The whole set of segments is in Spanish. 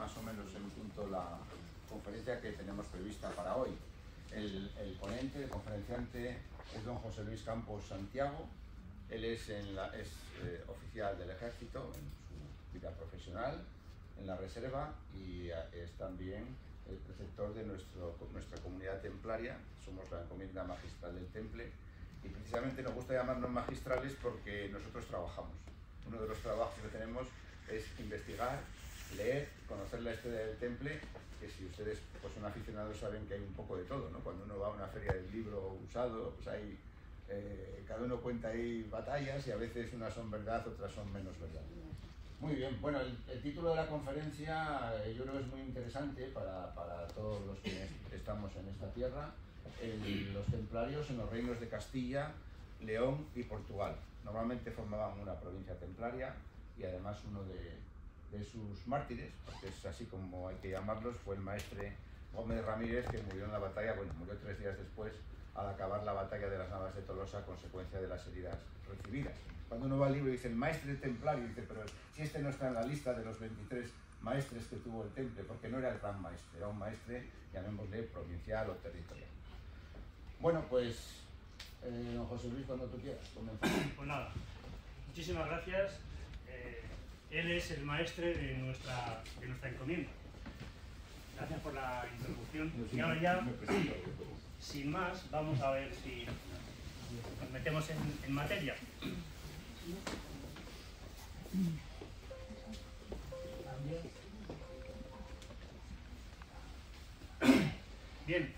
más o menos en punto la conferencia que tenemos prevista para hoy. El ponente, el conferenciante es don José Luis Campos Santiago. Él es oficial del Ejército en su vida profesional, en la reserva, y es también el preceptor de nuestra comunidad templaria. Somos la encomienda magistral del Temple y precisamente nos gusta llamarnos magistrales porque nosotros trabajamos. Uno de los trabajos que tenemos es investigar, leer, conocer la historia del Temple, que si ustedes pues, son aficionados saben que hay un poco de todo, ¿no? Cuando uno va a una feria del libro usado, pues hay, cada uno cuenta ahí batallas y a veces unas son verdad, otras son menos verdad. Muy bien, bueno, el título de la conferencia yo creo que es muy interesante para todos los que estamos en esta tierra. Los templarios en los reinos de Castilla, León y Portugal. Normalmente formaban una provincia templaria y además uno de sus mártires, porque es así como hay que llamarlos, fue el maestre Gómez Ramírez, que murió en la batalla, bueno, murió 3 días después al acabar la batalla de las Navas de Tolosa a consecuencia de las heridas recibidas. Cuando uno va al libro y dice el maestre templario, dice, pero si este no está en la lista de los 23 maestres que tuvo el Temple, porque no era el gran maestre, era un maestre, llamémosle, provincial o territorial. Bueno, pues, don José Luis, cuando tú quieras, comenzamos. Pues nada, muchísimas gracias. Él es el maestre de nuestra encomienda. Gracias por la introducción. Y ahora ya, sin más, vamos a ver si nos metemos en materia. Bien,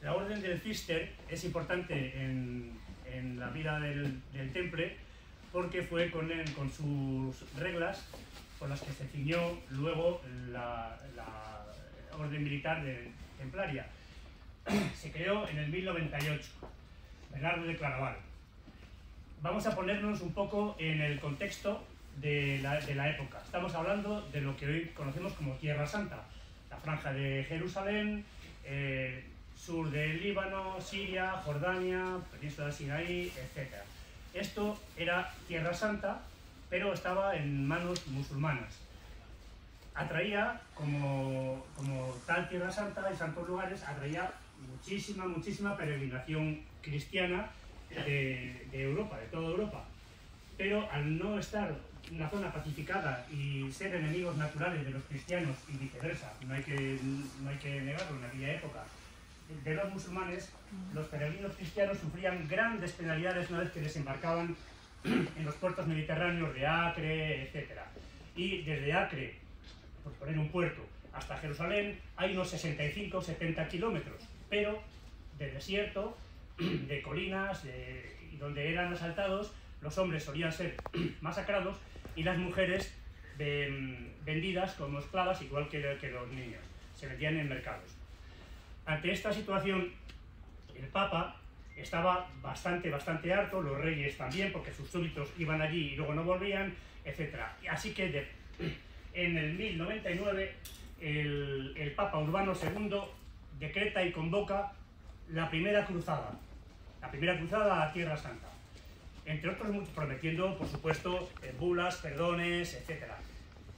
la Orden del Cister es importante en la vida del Temple porque fue con sus reglas con las que se ciñó luego la Orden Militar Templaria. Se creó en el 1098, Bernardo de Claraval. Vamos a ponernos un poco en el contexto de la época. Estamos hablando de lo que hoy conocemos como Tierra Santa, la franja de Jerusalén, sur del Líbano, Siria, Jordania, península de Sinaí, etc. Esto era Tierra Santa, pero estaba en manos musulmanas. Atraía, como tal Tierra Santa y santos lugares, atraía muchísima peregrinación cristiana de Europa, de toda Europa. Pero al no estar en una zona pacificada y ser enemigos naturales de los cristianos y viceversa, no hay que negarlo en aquella época, de los musulmanes, los peregrinos cristianos sufrían grandes penalidades una vez que desembarcaban en los puertos mediterráneos de Acre, etc. Y desde Acre, por poner un puerto, hasta Jerusalén hay unos 65-70 kilómetros, pero de desierto, de colinas, y donde eran asaltados, los hombres solían ser masacrados y las mujeres vendidas como esclavas, igual que los niños, se vendían en mercados. Ante esta situación, el Papa estaba bastante harto, los reyes también, porque sus súbditos iban allí y luego no volvían, etc. Así que en el 1099 el Papa Urbano II decreta y convoca la primera cruzada a Tierra Santa. Entre otros muchos, prometiendo, por supuesto, bulas, perdones, etc.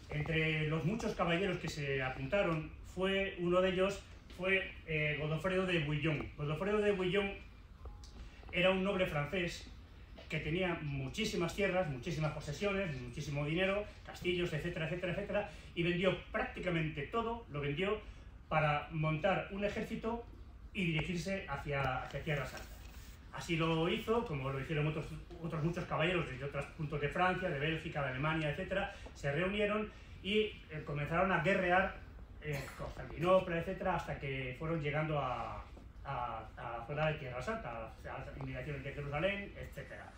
Entre los muchos caballeros que se apuntaron, uno de ellos fue Godofredo de Bouillon. Godofredo de Bouillon era un noble francés que tenía muchísimas tierras, muchísimas posesiones, muchísimo dinero, castillos, etcétera, y vendió prácticamente todo, lo vendió para montar un ejército y dirigirse hacia Tierra Santa. Así lo hizo, como lo hicieron otros muchos caballeros de otros puntos de Francia, de Bélgica, de Alemania, etcétera, se reunieron y comenzaron a guerrear Constantinopla, etcétera, hasta que fueron llegando a la zona de Tierra Santa, a las inmediaciones de Jerusalén, etcétera.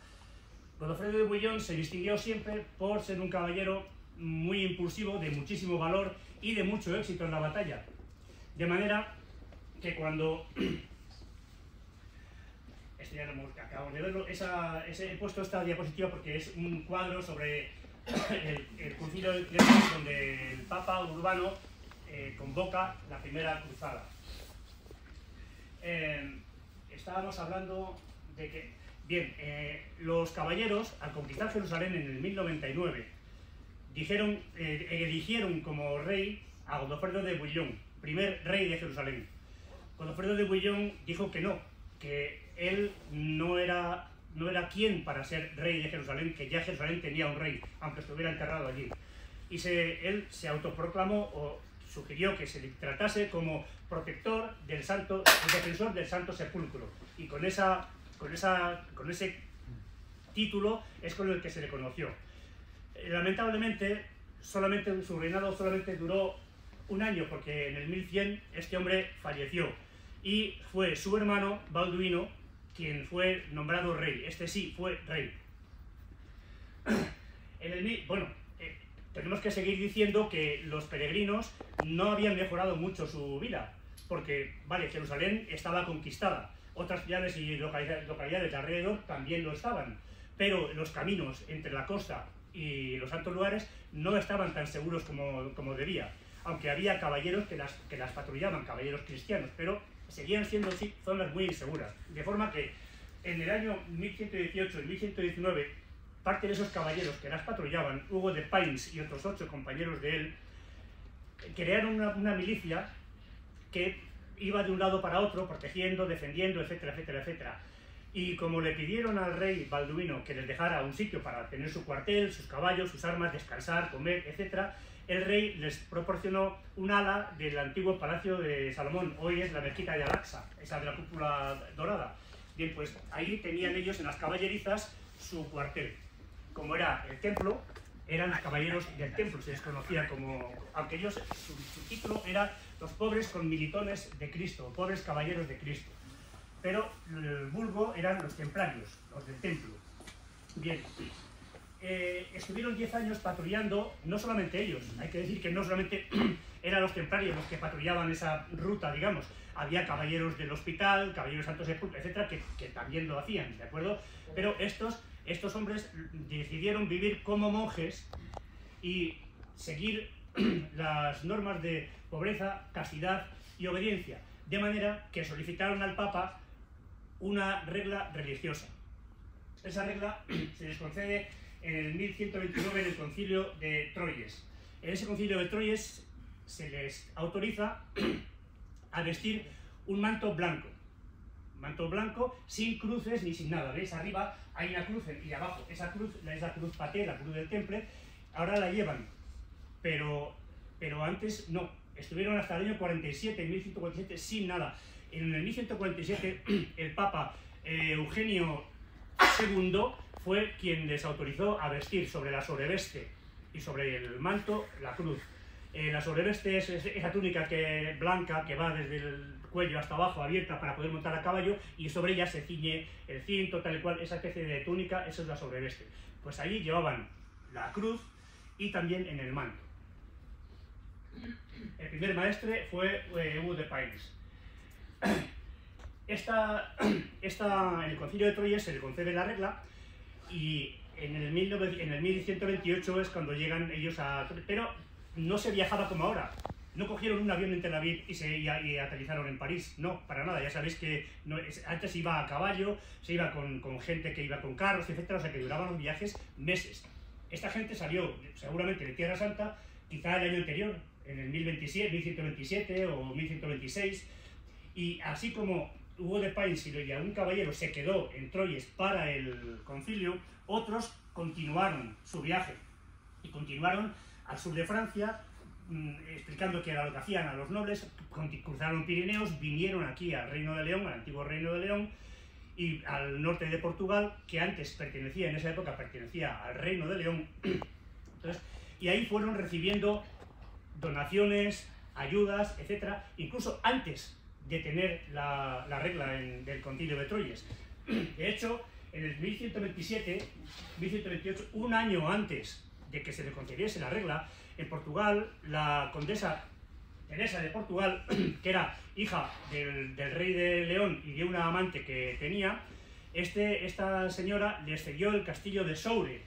Godofredo de Bouillon se distinguió siempre por ser un caballero muy impulsivo, de muchísimo valor y de mucho éxito en la batalla. De manera que cuando... Esto ya lo acabamos de verlo, he puesto esta diapositiva porque es un cuadro sobre el concilio de Trento, donde el Papa Urbano convoca la primera cruzada. Estábamos hablando de que, bien, los caballeros, al conquistar Jerusalén en el 1099, eligieron como rey a Godofredo de Bouillon, primer rey de Jerusalén. Godofredo de Bouillon dijo que no, que él no era quien para ser rey de Jerusalén, que ya Jerusalén tenía un rey, aunque estuviera enterrado allí. Y él se autoproclamó o sugirió que se le tratase como protector del santo, el defensor del Santo Sepulcro. Y con ese título es con el que se le conoció. Lamentablemente, su reinado solamente duró un año, porque en el 1100 este hombre falleció. Y fue su hermano, Balduino, quien fue nombrado rey. Este sí fue rey. Tenemos que seguir diciendo que los peregrinos no habían mejorado mucho su vida, porque, vale, Jerusalén estaba conquistada, otras ciudades y localidades de alrededor también lo estaban, pero los caminos entre la costa y los santos lugares no estaban tan seguros como debía, aunque había caballeros que las patrullaban, caballeros cristianos, pero seguían siendo sí, zonas muy inseguras, de forma que en el año 1118 y 1119 parte de esos caballeros que las patrullaban, Hugo de Payns y otros 8 compañeros de él, crearon una milicia que iba de un lado para otro, protegiendo, defendiendo, etcétera, etcétera, etcétera. Y como le pidieron al rey Balduino que les dejara un sitio para tener su cuartel, sus caballos, sus armas, descansar, comer, etcétera, el rey les proporcionó un ala del antiguo palacio de Salomón, hoy es la mezquita de Al-Aqsa, esa de la cúpula dorada. Bien, pues ahí tenían ellos en las caballerizas su cuartel. Como era el templo, eran caballeros del templo, se les conocía como, aunque ellos, su título era los pobres conmilitones de Cristo, pobres caballeros de Cristo. Pero el vulgo eran los templarios, los del templo. Bien, estuvieron 10 años patrullando, no solamente ellos, hay que decir que no solamente eran los templarios los que patrullaban esa ruta, digamos, había caballeros del hospital, caballeros Santo Sepulcro, etcétera, que también lo hacían, ¿de acuerdo? Pero estos hombres decidieron vivir como monjes y seguir las normas de pobreza, castidad y obediencia, de manera que solicitaron al Papa una regla religiosa. Esa regla se les concede en el 1129 en el Concilio de Troyes. En ese Concilio de Troyes se les autoriza a vestir un manto blanco sin cruces ni sin nada. ¿Veis? Arriba hay una cruz y abajo esa cruz es la cruz paté, la cruz del temple. Ahora la llevan, pero antes no. Estuvieron hasta el año 47, en 1147, sin nada. En el 1147 el Papa Eugenio II fue quien les autorizó a vestir sobre la sobreveste y sobre el manto la cruz. La sobreveste es esa túnica blanca que va desde el cuello hasta abajo, abierta para poder montar a caballo, y sobre ella se ciñe el cinto, tal y cual, esa especie de túnica, eso es la sobreveste. Pues allí llevaban la cruz y también en el manto. El primer maestre fue Hugo de Payns. En el Concilio de Troyes se le concede la regla y en el 1128 es cuando llegan ellos a... Pero no se viajaba como ahora. No cogieron un avión en Tel Aviv y aterrizaron en París. No, para nada. Ya sabéis que antes se iba a caballo, se iba con gente que iba con carros, etcétera, o sea que duraban los viajes meses. Esta gente salió seguramente de Tierra Santa, quizá el año anterior, en el 1127 o 1126, y así como Hugo de Payns y un caballero se quedó en Troyes para el concilio, otros continuaron su viaje y continuaron al sur de Francia, explicando qué era lo que hacían a los nobles, cruzaron Pirineos, vinieron aquí al Reino de León, al antiguo Reino de León, y al norte de Portugal, que antes en esa época pertenecía al Reino de León. Entonces, y ahí fueron recibiendo donaciones, ayudas, etcétera, incluso antes de tener la regla del Concilio de Troyes. De hecho, en el 1128, un año antes de que se le concediese la regla, en Portugal, la condesa Teresa de Portugal, que era hija del rey de León y de una amante que tenía, esta señora les cedió el castillo de Soure,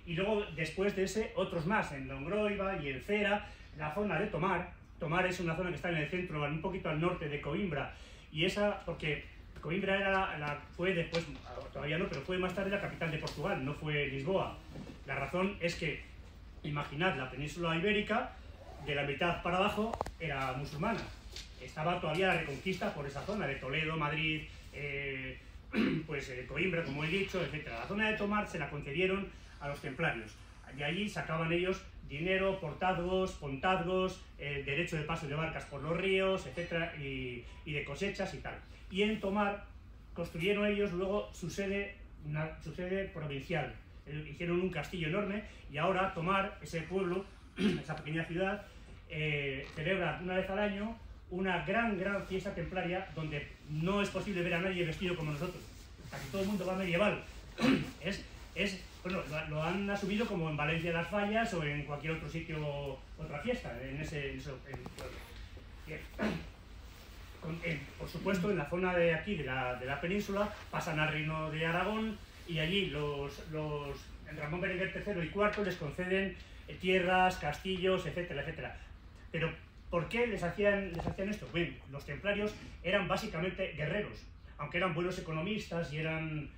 y luego después de ese otros más, en Longroiva y en Fera, la zona de Tomar. Tomar es una zona que está en el centro, un poquito al norte de Coimbra, y porque Coimbra fue después, todavía no, pero fue más tarde la capital de Portugal, no fue Lisboa. La razón es que Imaginad, la península ibérica, de la mitad para abajo, era musulmana. Estaba todavía la reconquista por esa zona de Toledo, Madrid, Coimbra, como he dicho, etc. La zona de Tomar se la concedieron a los templarios. De allí sacaban ellos dinero, portazgos, pontazgos, derecho de paso de barcas por los ríos, etc. Y de cosechas y tal. Y en Tomar construyeron ellos luego su sede provincial. Hicieron un castillo enorme y ahora Tomar, ese pueblo, esa pequeña ciudad, celebra una vez al año una gran fiesta templaria donde no es posible ver a nadie vestido como nosotros. Casi todo el mundo va medieval. Bueno, lo han asumido como en Valencia de las Fallas o en cualquier otro sitio, otra fiesta, en ese pueblo. Bien. Por supuesto, en la zona de aquí, de la península, pasan al Reino de Aragón y allí Ramón Berenguer III y IV les conceden tierras, castillos, etcétera, etcétera. Pero, ¿por qué les hacían esto? Bien, los templarios eran básicamente guerreros, aunque eran buenos economistas y eran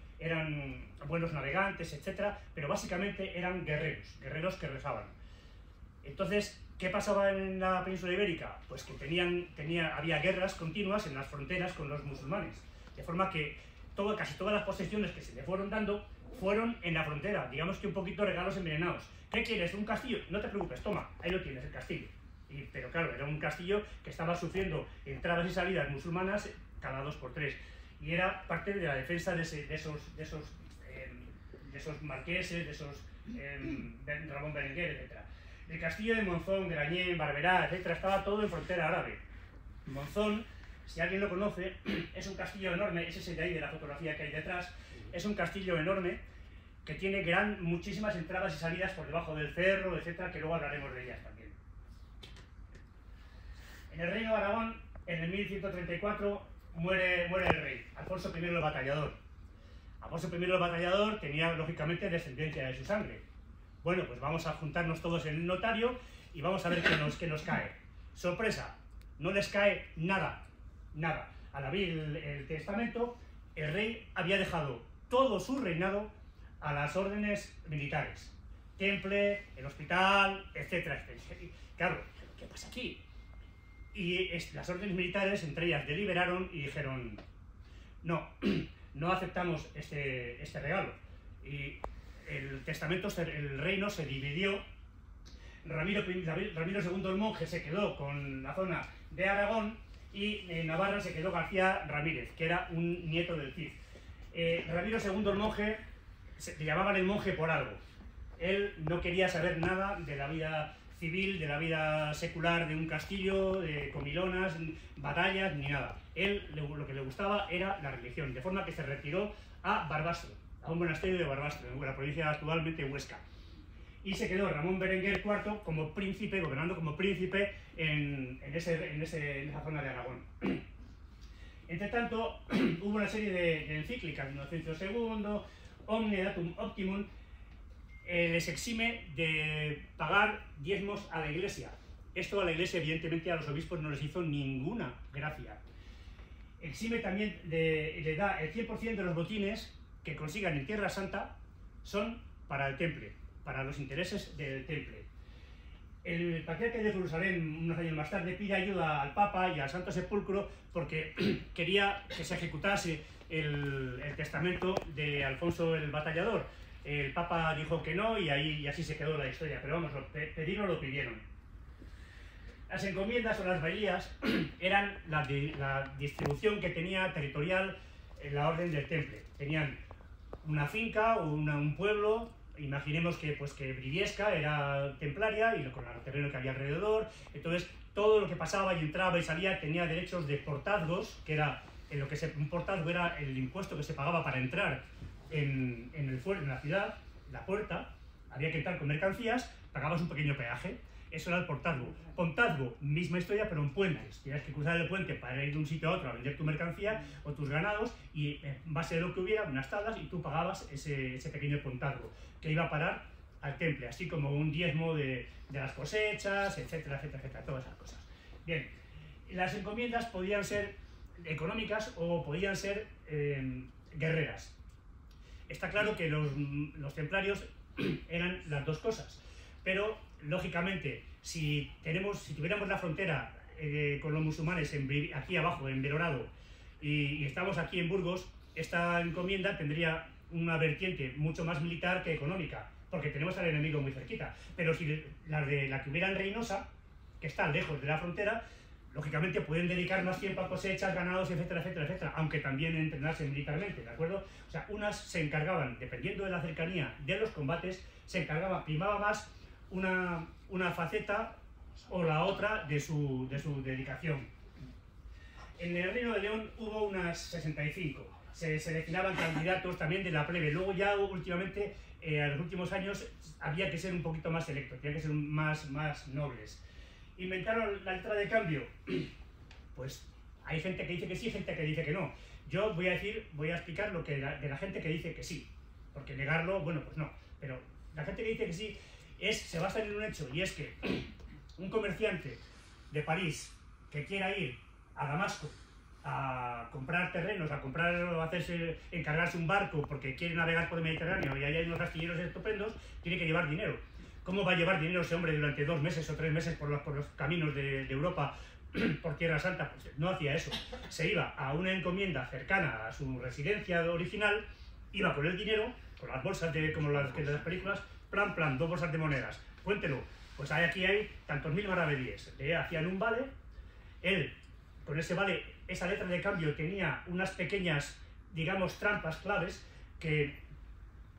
buenos navegantes, etcétera, pero básicamente eran guerreros que rezaban. Entonces, ¿qué pasaba en la península ibérica? Pues que había guerras continuas en las fronteras con los musulmanes, de forma que casi todas las posesiones que se le fueron dando fueron en la frontera, digamos que un poquito regalos envenenados. ¿Qué quieres? ¿Un castillo? No te preocupes, toma, ahí lo tienes, el castillo. Pero claro, era un castillo que estaba sufriendo entradas y salidas musulmanas cada 2 por 3. Y era parte de la defensa de esos marqueses, de esos Ramón Berenguer, etc. El castillo de Monzón, Grañén, Barberá, etc. estaba todo en frontera árabe. Monzón, si alguien lo conoce, es un castillo enorme, es ese de ahí de la fotografía que hay detrás, es un castillo enorme que tiene muchísimas entradas y salidas por debajo del cerro, etc., que luego hablaremos de ellas también. En el Reino de Aragón, en el 1134, muere el rey, Alfonso I el Batallador. Alfonso I el Batallador tenía, lógicamente, descendencia de su sangre. Bueno, pues vamos a juntarnos todos en el notario y vamos a ver qué nos cae. Sorpresa, no les cae nada. Al abrir el testamento, el rey había dejado todo su reinado a las órdenes militares. Temple, el hospital, etcétera, etcétera. Claro, ¿qué pasa aquí? Y las órdenes militares, entre ellas, deliberaron y dijeron: no aceptamos este regalo. Y el testamento, el reino se dividió. Ramiro II el monje se quedó con la zona de Aragón y en Navarra se quedó García Ramírez, que era un nieto del Cid. Ramiro II el monje, le llamaban el monje por algo. Él no quería saber nada de la vida civil, de la vida secular de un castillo, de comilonas, batallas, ni nada. Él lo que le gustaba era la religión, de forma que se retiró a Barbastro, a un monasterio de Barbastro, en la provincia actualmente Huesca. Y se quedó Ramón Berenguer IV como príncipe, gobernando como príncipe en esa zona de Aragón. Entre tanto, hubo una serie de encíclicas de Inocencio II, Omne Datum Optimum, les exime de pagar diezmos a la Iglesia. Esto a la Iglesia, evidentemente, a los obispos no les hizo ninguna gracia. Exime también, le da el 100% de los botines que consigan en Tierra Santa son para el Temple, para los intereses del Temple. El patriarca de Jerusalén, unos años más tarde, pide ayuda al Papa y al Santo Sepulcro porque quería que se ejecutase el testamento de Alfonso el Batallador. El Papa dijo que no y así se quedó la historia, pero vamos, pedirlo lo pidieron. Las encomiendas o las bailías eran la distribución que tenía territorial en la orden del Temple. Tenían una finca o un pueblo. Imaginemos que Briviesca era templaria y con el terreno que había alrededor. Entonces, todo lo que pasaba y entraba y salía tenía derechos de portazgos, que era un portazgo era el impuesto que se pagaba para entrar en la ciudad, la puerta. Había que entrar con mercancías, pagabas un pequeño peaje. Eso era el portazgo. Pontazgo, misma historia, pero en puentes. Tenías que cruzar el puente para ir de un sitio a otro a vender tu mercancía o tus ganados, y en base a lo que hubiera, unas tablas, y tú pagabas ese pequeño pontazgo, que iba a parar al Temple, así como un diezmo de las cosechas, etcétera, etcétera, etcétera, todas esas cosas. Bien, las encomiendas podían ser económicas o podían ser guerreras. Está claro que los templarios eran las dos cosas, pero lógicamente si tuviéramos la frontera con los musulmanes aquí abajo, en Belorado, y estamos aquí en Burgos, esta encomienda tendría una vertiente mucho más militar que económica, porque tenemos al enemigo muy cerquita. Pero si la que hubiera en Reynosa, que está lejos de la frontera, lógicamente pueden dedicar más tiempo a cosechas, ganados, etcétera, etcétera, etcétera, aunque también entrenarse militarmente, ¿de acuerdo? O sea, unas se encargaban, dependiendo de la cercanía de los combates, primaba más una faceta o la otra de su dedicación. En el Reino de León hubo unas 65. Se seleccionaban candidatos también de la plebe. Luego ya últimamente, en los últimos años, había que ser un poquito más selectos, tenía que ser más nobles. ¿Inventaron la letra de cambio? Pues hay gente que dice que sí, gente que dice que no. Yo voy a explicar lo que de la gente que dice que sí, porque negarlo, bueno, pues no. Pero la gente que dice que sí se basa en un hecho, y es que un comerciante de París que quiera ir a Damasco a comprar terrenos, encargarse un barco porque quiere navegar por el Mediterráneo y ahí hay unos astilleros estupendos, tiene que llevar dinero. ¿Cómo va a llevar dinero ese hombre durante 2 meses o 3 meses por los caminos de Europa, por Tierra Santa? Pues no hacía eso. Se iba a una encomienda cercana a su residencia original, iba con el dinero, con las bolsas como las de las películas, plan, 2 bolsas de monedas, cuéntelo. Pues aquí hay tantos 1000 maravedíes. Le hacían un vale, él, con ese vale, esa letra de cambio tenía unas pequeñas, digamos, trampas claves que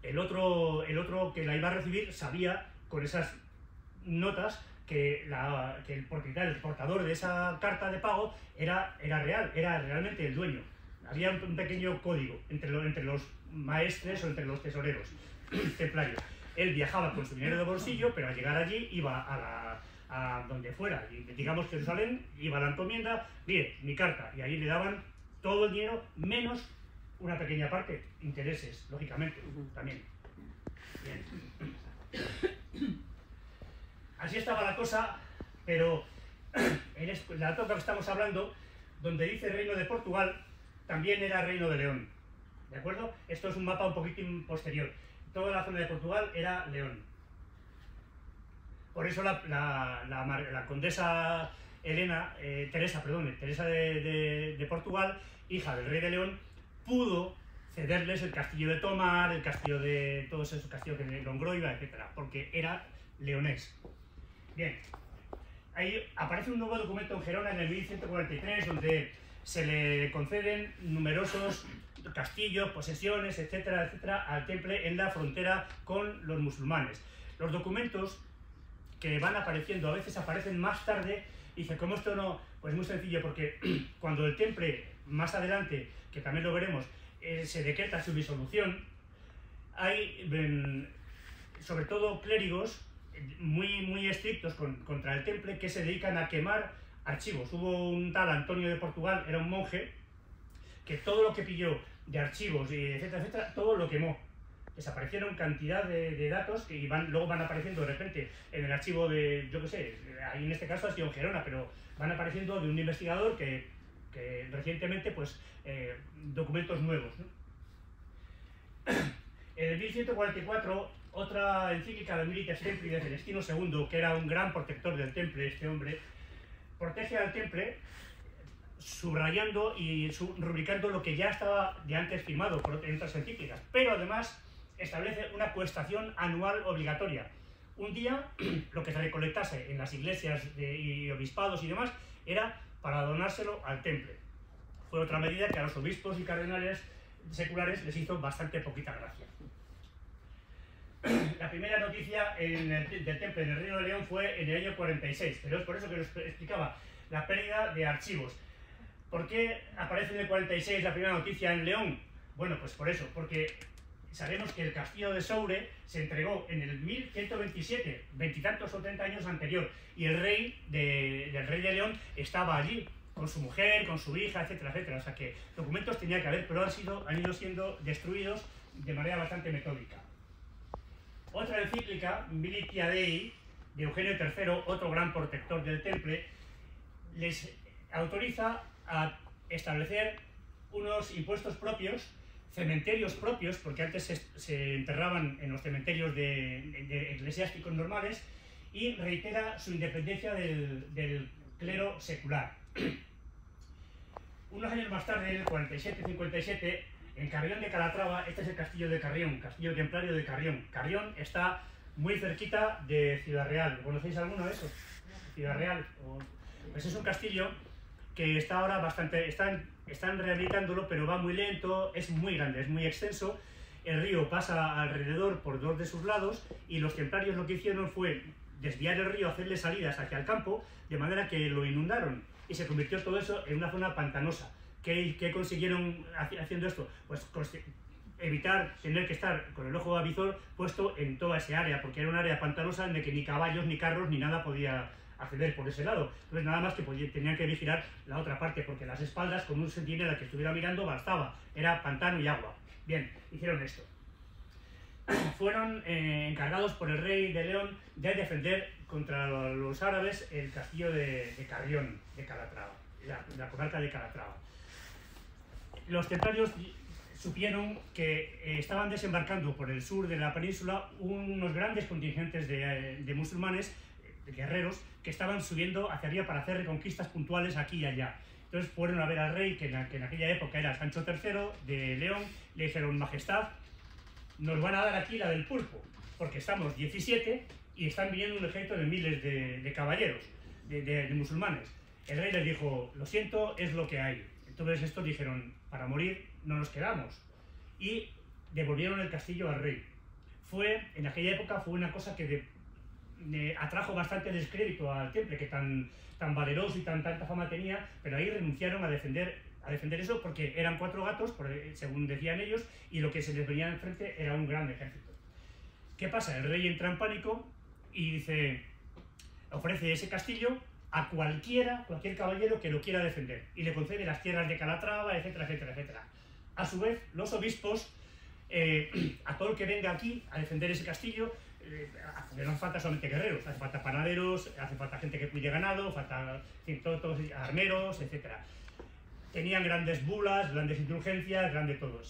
el otro que la iba a recibir sabía con esas notas que el propietario, el portador de esa carta de pago era real, era realmente el dueño. Había un pequeño código entre los maestres o entre los tesoreros templarios. Él viajaba con su dinero de bolsillo, pero al llegar allí iba a donde fuera, y digamos Jerusalén, iba a la encomienda, mire, mi carta, y ahí le daban todo el dinero, menos una pequeña parte, intereses, lógicamente, también. Bien. Así estaba la cosa, pero en la época que estamos hablando, donde dice Reino de Portugal, también era Reino de León, ¿de acuerdo? Esto es un mapa un poquitín posterior. Toda la zona de Portugal era León. Por eso la condesa Teresa de Portugal, hija del rey de León, pudo cederles el castillo de Tomar, el castillo de todos esos castillos de Longroiva, etcétera, porque era leonés. Bien, ahí aparece un nuevo documento en Gerona en el 1143, donde se le conceden numerosos castillos, posesiones, etcétera, etcétera, al temple en la frontera con los musulmanes. Los documentos que van apareciendo, a veces aparecen más tarde, y dice, ¿cómo esto no? Pues muy sencillo, porque cuando el temple, más adelante, que también lo veremos, se decreta su disolución, hay, sobre todo, clérigos muy estrictos contra el temple que se dedican a quemar archivos. Hubo un tal Antonio de Portugal, era un monje, que todo lo que pilló de archivos, etcétera, etcétera, todo lo quemó. Desaparecieron cantidad de datos que luego van apareciendo de repente en el archivo de, yo qué sé, ahí en este caso ha sido en Gerona, pero van apareciendo de un investigador que recientemente, pues, documentos nuevos, ¿no? En el 1144, otra encíclica de Milites Templi de Celestino II, que era un gran protector del temple, este hombre, protege al temple subrayando y rubricando lo que ya estaba de antes firmado en otras encíclicas, pero además establece una cuestación anual obligatoria. Un día, lo que se recolectase en las iglesias y obispados y demás, era para donárselo al temple. Fue otra medida que a los obispos y cardenales seculares les hizo bastante poquita gracia. La primera noticia del temple en el Reino de León fue en el año 46, pero es por eso que os explicaba la pérdida de archivos. ¿Por qué aparece en el 46 la primera noticia en León? Bueno, pues por eso, porque sabemos que el castillo de Soure se entregó en el 1127, veintitantos o 30 años anterior, y el rey del rey de León estaba allí, con su mujer, con su hija, etcétera, etcétera. O sea que documentos tenía que haber, pero han ido siendo destruidos de manera bastante metódica. Otra encíclica, Militia Dei, de Eugenio III, otro gran protector del temple, les autoriza a establecer unos impuestos propios, cementerios propios, porque antes se enterraban en los cementerios de eclesiásticos normales, y reitera su independencia del clero secular. Unos años más tarde, en el 47-57, en Carrión de Calatrava, este es el castillo de Carrión, castillo templario de Carrión. Carrión está muy cerquita de Ciudad Real. ¿Conocéis alguno de esos? Ciudad Real. Pues es un castillo que está ahora bastante... Están rehabilitándolo, pero va muy lento, es muy grande, es muy extenso. El río pasa alrededor por dos de sus lados y los templarios lo que hicieron fue desviar el río, hacerle salidas hacia el campo, de manera que lo inundaron y se convirtió todo eso en una zona pantanosa. ¿Qué consiguieron haciendo esto? Pues evitar tener que estar con el ojo avizor puesto en toda esa área, porque era un área pantanosa en la que ni caballos, ni carros, ni nada podía acceder por ese lado. Entonces nada más que tenían que vigilar la otra parte, porque las espaldas con un centinela que estuviera mirando bastaba, era pantano y agua. Bien, hicieron esto. Fueron encargados por el rey de León de defender contra los árabes el castillo de Carrión de Calatrava, la comarca de Calatrava. Los templarios supieron que estaban desembarcando por el sur de la península unos grandes contingentes de musulmanes, guerreros, que estaban subiendo hacia arriba para hacer reconquistas puntuales aquí y allá. Entonces fueron a ver al rey, que en aquella época era Sancho III de León, le dijeron: Majestad, nos van a dar aquí la del pulpo, porque estamos 17 y están viniendo un ejército de miles de caballeros, de musulmanes. El rey les dijo: lo siento, es lo que hay. Entonces estos dijeron: para morir no nos quedamos, y devolvieron el castillo al rey. En aquella época fue una cosa que atrajo bastante descrédito al temple, que tan valeroso y tanta fama tenía, pero ahí renunciaron a defender eso, porque eran 4 gatos, según decían ellos, y lo que se les venía enfrente era un gran ejército. ¿Qué pasa? El rey entra en pánico y ofrece ese castillo a cualquier caballero que lo quiera defender, y le concede las tierras de Calatrava, etcétera, etcétera, etcétera. A su vez, los obispos, a todo el que venga aquí a defender ese castillo, no hace falta solamente guerreros, hace falta panaderos, hace falta gente que cuide ganado, falta todos armeros, etcétera. Tenían grandes bulas, grandes indulgencias, grande todo.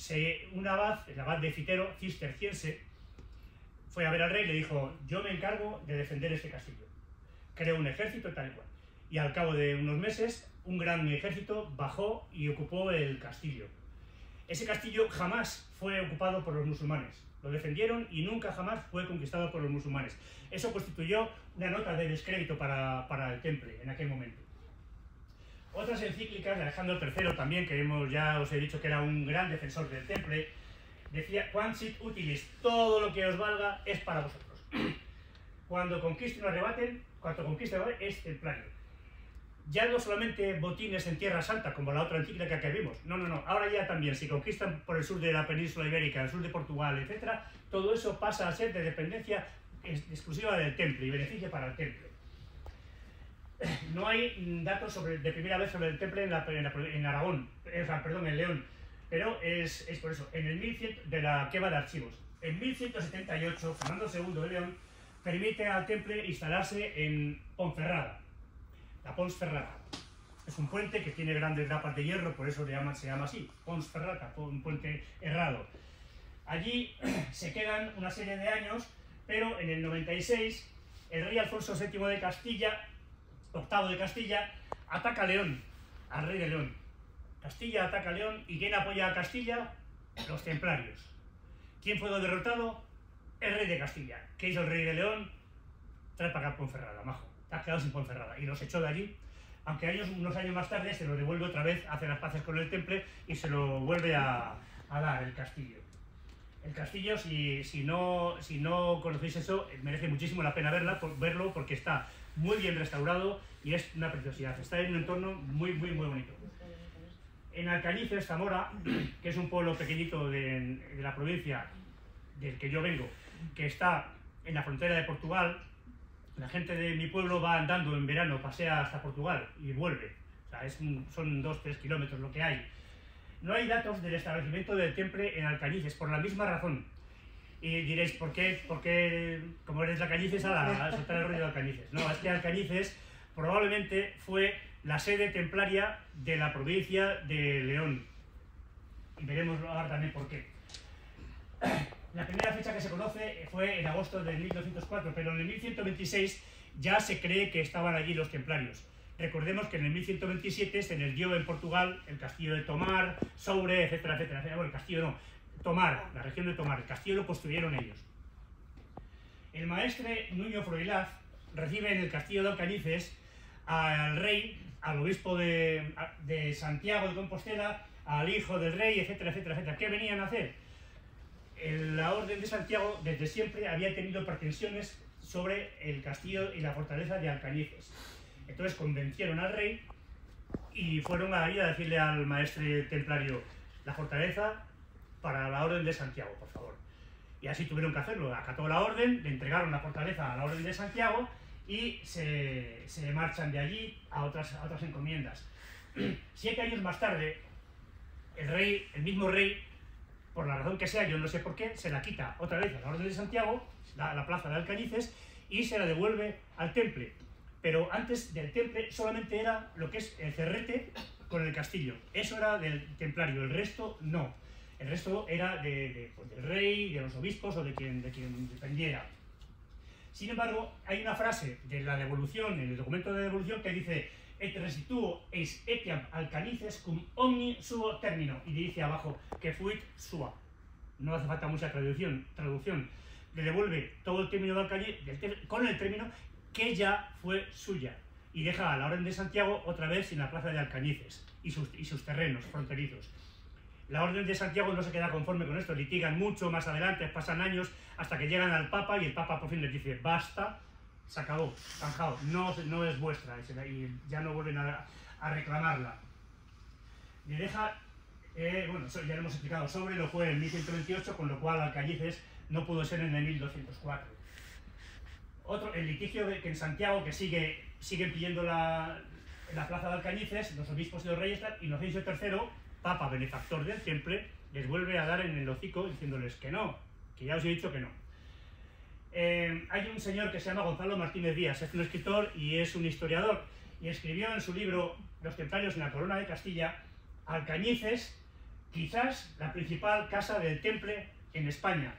Un abad, el abad de Fitero, cisterciense, fue a ver al rey y le dijo: yo me encargo de defender este castillo. Creó un ejército tal y cual. Y al cabo de unos meses, un gran ejército bajó y ocupó el castillo. Ese castillo jamás fue ocupado por los musulmanes. Lo defendieron y nunca jamás fue conquistado por los musulmanes. Eso constituyó una nota de descrédito para el temple en aquel momento. Otras encíclicas de Alejandro III también, que ya os he dicho que era un gran defensor del temple, decía: Quansit utilis, todo lo que os valga es para vosotros. Cuando conquisten o arrebaten, cuanto conquisten es templario. Ya no solamente botines en Tierra Santa, como la otra encíclica que vimos. No. Ahora ya también, si conquistan por el sur de la península ibérica, el sur de Portugal, etc., todo eso pasa a ser de dependencia exclusiva del temple y beneficio para el temple. No hay datos de primera vez sobre el temple en Aragón, en León, pero es por eso. En el 1100, de la quema de archivos. En 1178, Fernando II de León permite al temple instalarse en Ponferrada. La Pons Ferrata. Es un puente que tiene grandes grapas de hierro, por eso se llama así, Pons Ferrata, un puente errado. Allí se quedan una serie de años, pero en el 96 el rey Alfonso VII de Castilla, octavo de Castilla, ataca a León, al rey de León. Castilla ataca a León, ¿y quién apoya a Castilla? Los templarios. ¿Quién fue derrotado? El rey de Castilla. ¿Qué hizo el rey de León? Trae para acá Ponferrada, majo. Te has quedado sin Ponferrada, y los echó de allí, aunque unos años más tarde se lo devuelve otra vez, hace las paces con el temple y se lo vuelve a dar el castillo. El castillo, si no conocéis eso, merece muchísimo la pena verlo, porque está muy bien restaurado y es una preciosidad. Está en un entorno muy bonito. En Alcañices, Zamora, que es un pueblo pequeñito de la provincia del que yo vengo, que está en la frontera de Portugal, la gente de mi pueblo va andando en verano, pasea hasta Portugal y vuelve. O sea, son 2-3 kilómetros lo que hay. No hay datos del establecimiento del temple en Alcañices, por la misma razón. Y diréis: ¿por qué como eres de Alcañices, a soltar el rollo de Alcañices? No, es que Alcañices probablemente fue la sede templaria de la provincia de León. Y veremos ahora también por qué. La primera fecha que se conoce fue en agosto de 1204, pero en el 1126 ya se cree que estaban allí los templarios. Recordemos que en el 1127 se les dio en Portugal el castillo de Tomar, Soure, etcétera, etcétera. Bueno, el castillo no, Tomar, la región de Tomar. El castillo lo construyeron ellos. El maestre Nuño Froilaz recibe en el castillo de Alcañices al rey, al obispo de Santiago de Compostela, al hijo del rey, etcétera, etcétera, etcétera. ¿Qué venían a hacer? La Orden de Santiago desde siempre había tenido pretensiones sobre el castillo y la fortaleza de Alcañices. Entonces convencieron al rey y fueron ahí a decirle al maestre templario: la fortaleza para la Orden de Santiago, por favor. Y así tuvieron que hacerlo. Acató la orden, le entregaron la fortaleza a la Orden de Santiago y se marchan de allí a otras encomiendas. 7 años más tarde, el mismo rey, por la razón que sea, yo no sé por qué, se la quita otra vez a la Orden de Santiago, la plaza de Alcañices, y se la devuelve al temple. Pero antes del temple solamente era lo que es el cerrete con el castillo. Eso era del templario, el resto no. El resto era del rey, de los obispos o de quien dependiera. Sin embargo, hay una frase de la devolución, en el documento de devolución, que dice: et restituo eis etiam Alcañices cum omni suo termino, y dice abajo que fuit sua. No hace falta mucha traducción. Le devuelve todo el término de Alcañices con el término que ya fue suya, y deja a la Orden de Santiago otra vez en la plaza de Alcañices y sus terrenos fronterizos. La Orden de Santiago no se queda conforme con esto, litigan mucho más adelante, pasan años hasta que llegan al Papa, y el Papa por fin les dice: basta, se acabó, zanjado, no es vuestra, y ya no vuelven a reclamarla. Le deja, bueno, ya lo hemos explicado, Sobre lo fue en 1128, con lo cual Alcañices no pudo ser en el 1204. El litigio que en Santiago, que siguen pidiendo la plaza de Alcañices, los obispos y los reyes, Inocencio III, Papa benefactor del temple, les vuelve a dar en el hocico diciéndoles que no, que ya os he dicho que no. Hay un señor que se llama Gonzalo Martínez Díaz, es un escritor y es un historiador, y escribió en su libro Los templarios en la corona de Castilla: Alcañices, quizás la principal casa del temple en España.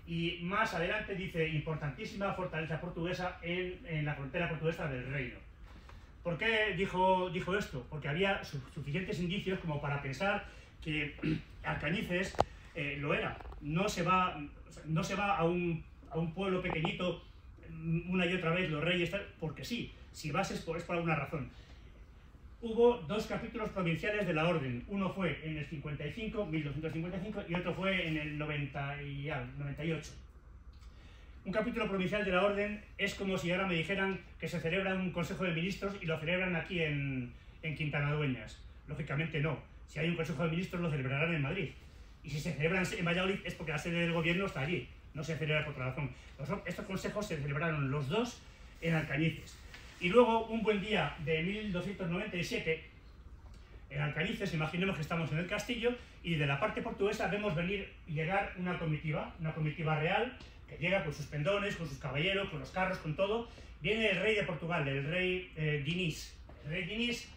Y más adelante dice: importantísima fortaleza portuguesa en la frontera portuguesa del reino. ¿Por qué dijo esto? Porque había suficientes indicios como para pensar que Alcañices lo era. No se va a un pueblo pequeñito una y otra vez, los reyes, porque sí. Si vas es por alguna razón. Hubo 2 capítulos provinciales de la Orden. Uno fue en el 1255, y otro fue en el 98. Un capítulo provincial de la Orden es como si ahora me dijeran que se celebra un Consejo de Ministros y lo celebran aquí en Quintana Dueñas. Lógicamente no. Si hay un Consejo de Ministros, lo celebrarán en Madrid. Y si se celebran en Valladolid es porque la sede del gobierno está allí. No se celebra por otra razón. Estos consejos se celebraron los 2 en Alcañices. Y luego, un buen día de 1297, en Alcañices, imaginemos que estamos en el castillo, y de la parte portuguesa vemos llegar una comitiva real, que llega con sus pendones, con sus caballeros, con los carros, con todo. Viene el rey de Portugal, el rey Diniz. El rey Diniz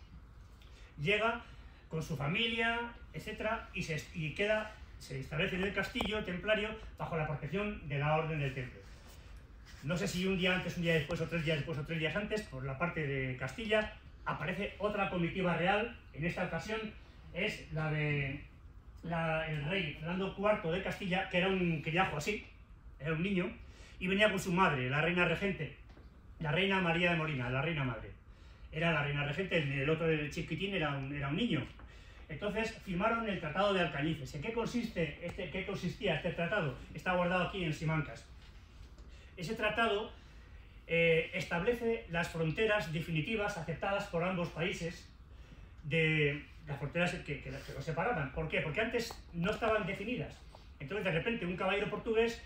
llega con su familia, etcétera, y se establece en el castillo templario bajo la protección de la Orden del Temple. No sé si un día antes, un día después, o 3 días después, o 3 días antes, por la parte de Castilla, aparece otra comitiva real. En esta ocasión es la de el rey Fernando IV de Castilla, que era un criajo así, era un niño, y venía con su madre, la reina regente, la reina María de Molina, la reina madre. Era la reina regente, el otro, el chiquitín, era un niño. Entonces firmaron el Tratado de Alcañices. ¿En qué consistía este tratado? Está guardado aquí en Simancas. Ese tratado establece las fronteras definitivas aceptadas por ambos países, de las fronteras que los separaban. ¿Por qué? Porque antes no estaban definidas. Entonces, de repente, un caballero portugués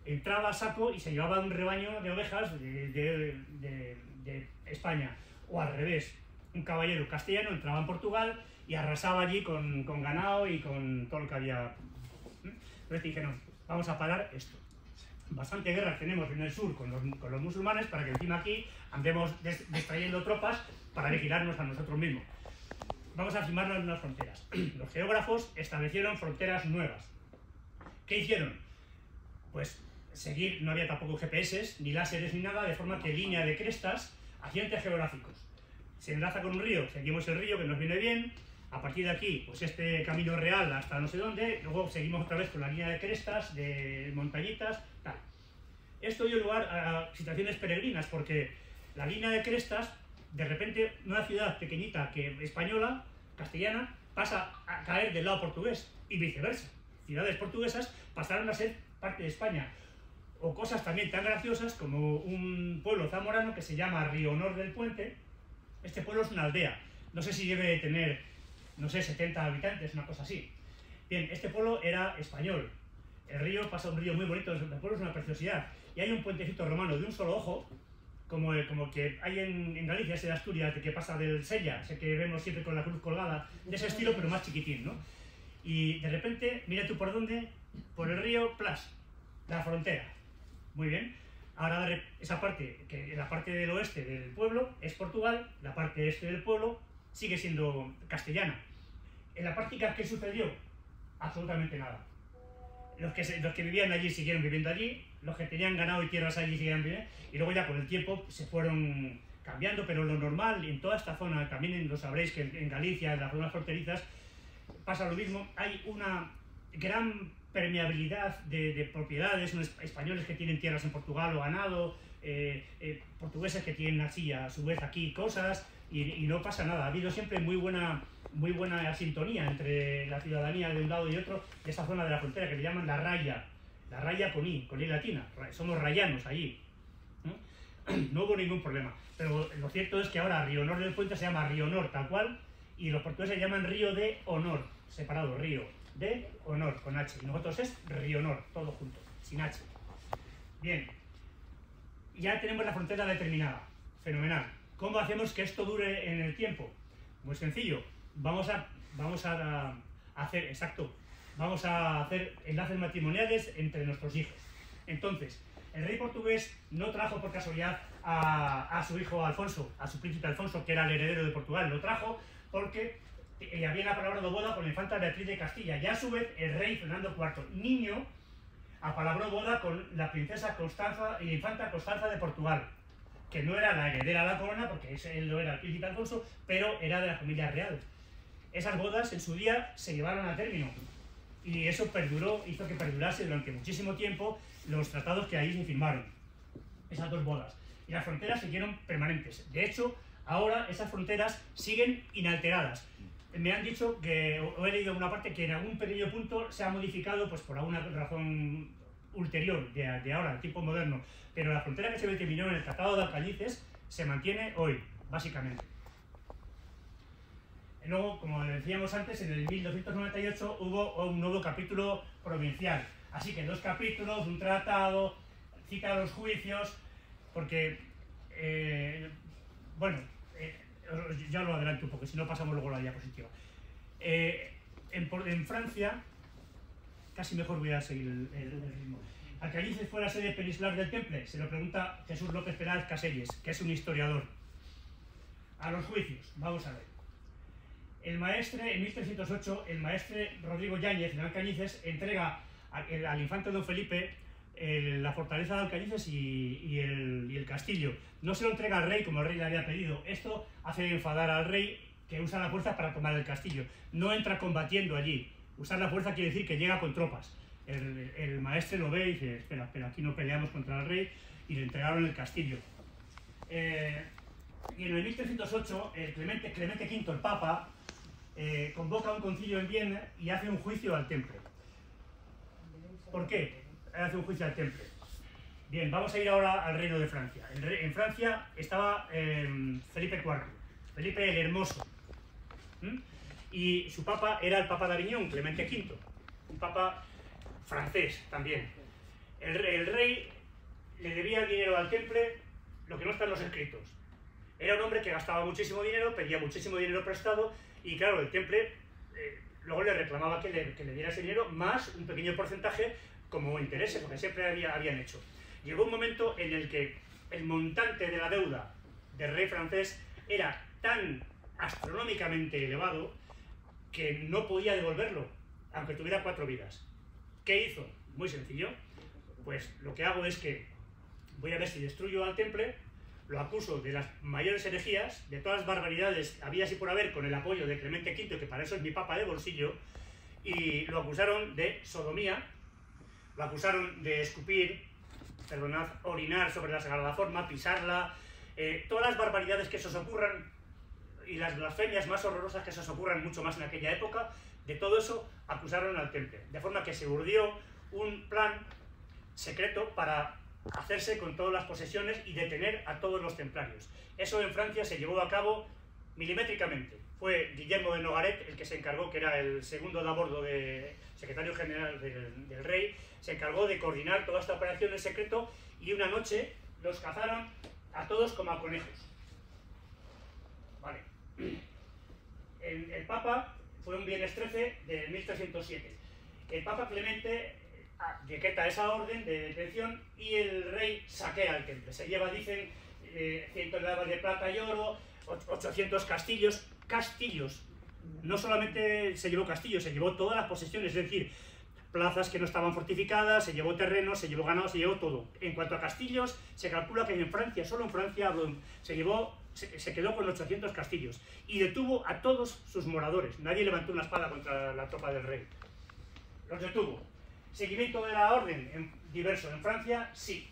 entraba a saco y se llevaba un rebaño de ovejas de España. O al revés, un caballero castellano entraba en Portugal y arrasaba allí con ganado y con todo lo que había. Entonces dijeron: vamos a parar esto. Bastante guerra tenemos en el sur con los musulmanes, para que encima aquí andemos distrayendo tropas para vigilarnos a nosotros mismos. Vamos a firmar las nuevas fronteras. Los geógrafos establecieron fronteras nuevas. ¿Qué hicieron? pues seguir, no había tampoco GPS, ni láseres ni nada, de forma que línea de crestas, accidentes geográficos. Se enlaza con un río, seguimos el río que nos viene bien, a partir de aquí, pues este camino real hasta no sé dónde, luego seguimos otra vez con la línea de crestas, de montañitas, tal. Esto dio lugar a situaciones peregrinas, porque la línea de crestas, de repente, una ciudad pequeñita española, castellana, pasa a caer del lado portugués y viceversa. Ciudades portuguesas pasaron a ser parte de España. O cosas también tan graciosas como un pueblo zamorano que se llama Rionor del Puente. Este pueblo es una aldea. No sé si debe tener, no sé, 70 habitantes, una cosa así. Bien, este pueblo era español. El río pasa un río muy bonito, el pueblo es una preciosidad. Y hay un puentecito romano de un solo ojo, como que hay en Galicia, ese de Asturias, que pasa del Sella, ese que vemos siempre con la cruz colgada, de ese estilo, pero más chiquitín, ¿no? Y de repente, mira tú por dónde, por el río, plas, la frontera. Muy bien. Ahora esa parte, que la parte del oeste del pueblo es Portugal, la parte este del pueblo sigue siendo castellana. En la práctica, ¿qué sucedió? Absolutamente nada. Los que vivían allí siguieron viviendo allí, los que tenían ganado y tierras allí siguieron viviendo, y luego ya con el tiempo se fueron cambiando, pero lo normal en toda esta zona, también lo sabréis que en Galicia, en las zonas fronterizas, pasa lo mismo. Hay una gran permeabilidad de propiedades, unos españoles que tienen tierras en Portugal o ganado, portugueses que tienen así a su vez aquí cosas, y no pasa nada. Ha habido siempre muy buena sintonía entre la ciudadanía de un lado y otro de esa zona de la frontera que le llaman la raya con I latina, somos rayanos allí. No hubo ningún problema, pero lo cierto es que ahora Rionor del Puente se llama Rionor tal cual, y los portugueses llaman Río de Honor, separado, Río de Honor, con H, y nosotros es Rionor, todo junto, sin H. Bien, ya tenemos la frontera determinada, fenomenal. ¿Cómo hacemos que esto dure en el tiempo? Muy sencillo, vamos a hacer enlaces matrimoniales entre nuestros hijos. Entonces, el rey portugués no trajo por casualidad a su hijo Alfonso, a su príncipe Alfonso, que era el heredero de Portugal, lo trajo porque habían apalabrado boda con la infanta Beatriz de Castilla, y a su vez el rey Fernando IV, niño, apalabró boda con la princesa Constanza y la infanta Constanza de Portugal, que no era la heredera de la corona, porque él no era el príncipe Alfonso, pero era de la familia real. Esas bodas en su día se llevaron a término, y eso hizo que perdurase durante muchísimo tiempo los tratados que ahí se firmaron, esas dos bodas. Y las fronteras siguieron permanentes. De hecho, ahora esas fronteras siguen inalteradas. Me han dicho que, o he leído en una parte, que en algún pequeño punto se ha modificado pues por alguna razón ulterior de ahora, de tipo moderno, pero la frontera que se determinó en el Tratado de Alcañices se mantiene hoy, básicamente. Luego, como decíamos antes, en el 1298 hubo un nuevo capítulo provincial. Así que 2 capítulos, un tratado, cita a los juicios, porque, ya lo adelanto un poco, si no pasamos luego a la diapositiva. En Francia, casi mejor voy a seguir el ritmo. ¿Alcañices fue la sede peninsular del Temple? Se lo pregunta Jesús López Peláez Caselles, que es un historiador. A los juicios, vamos a ver. El maestre, en 1308, el maestre Rodrigo Yáñez en Alcañices entrega al infante don Felipe la fortaleza de Alcañices y el castillo. No se lo entrega al rey como el rey le había pedido. Esto hace enfadar al rey, que usa la fuerza para tomar el castillo. No entra combatiendo allí. Usar la fuerza quiere decir que llega con tropas. El maestre lo ve y dice, espera, aquí no peleamos contra el rey, y le entregaron el castillo. Y en el 1308, Clemente V, el Papa, convoca un concilio en Viena y hace un juicio al Temple. ¿Por qué hace un juicio al Temple? Bien, vamos a ir ahora al reino de Francia. En Francia estaba Felipe IV, Felipe el Hermoso. Y su papa era el Papa de Aviñón, Clemente V, un papa francés también. El rey le debía dinero al Temple, lo que no está en los escritos. Era un hombre que gastaba muchísimo dinero, pedía muchísimo dinero prestado, y claro, el Temple luego le reclamaba que le diera ese dinero más un pequeño porcentaje como intereses, porque siempre habían hecho. Llegó un momento en el que el montante de la deuda del rey francés era tan astronómicamente elevado que no podía devolverlo, aunque tuviera 4 vidas. ¿Qué hizo? Muy sencillo. pues lo que hago es que voy a ver si destruyo al temple, lo acuso de las mayores herejías, de todas las barbaridades habidas y por haber, con el apoyo de Clemente V, que para eso es mi papa de bolsillo, y lo acusaron de sodomía, lo acusaron de escupir, perdonad, orinar sobre la Sagrada Forma, pisarla, todas las barbaridades que se os ocurran y las blasfemias más horrorosas que se os ocurran mucho más en aquella época, de todo eso acusaron al temple. De forma que se urdió un plan secreto para hacerse con todas las posesiones y detener a todos los templarios. Eso en Francia se llevó a cabo milimétricamente. Fue Guillermo de Nogaret el que se encargó, que era el segundo de a bordo de secretario general del rey, se encargó de coordinar toda esta operación en secreto, y una noche los cazaron a todos como a conejos. Vale. El Papa fue un viernes 13 de 1307. El Papa Clemente decreta esa orden de detención y el rey saquea el temple. Se lleva, dicen, 100 toneladas de plata y oro, 800 castillos. Castillos. No solamente se llevó castillos, se llevó todas las posesiones, es decir, plazas que no estaban fortificadas, se llevó terrenos, se llevó ganado, se llevó todo. En cuanto a castillos, se calcula que en Francia, solo en Francia, se quedó con 800 castillos y detuvo a todos sus moradores. Nadie levantó una espada contra la tropa del rey. Los detuvo. ¿Seguimiento de la orden diverso en Francia? Sí.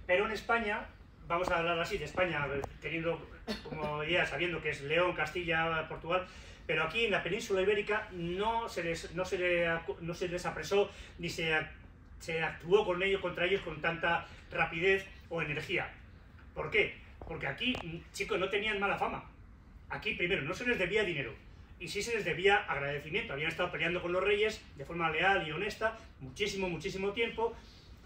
Pero en España, vamos a hablar así de España, teniendo, como ya sabiendo que es León, Castilla, Portugal, pero aquí en la península ibérica no se les apresó ni se actuó contra ellos con tanta rapidez o energía. ¿Por qué? Porque aquí, chicos, no tenían mala fama. Aquí, primero, no se les debía dinero, y sí se les debía agradecimiento. Habían estado peleando con los reyes de forma leal y honesta muchísimo tiempo.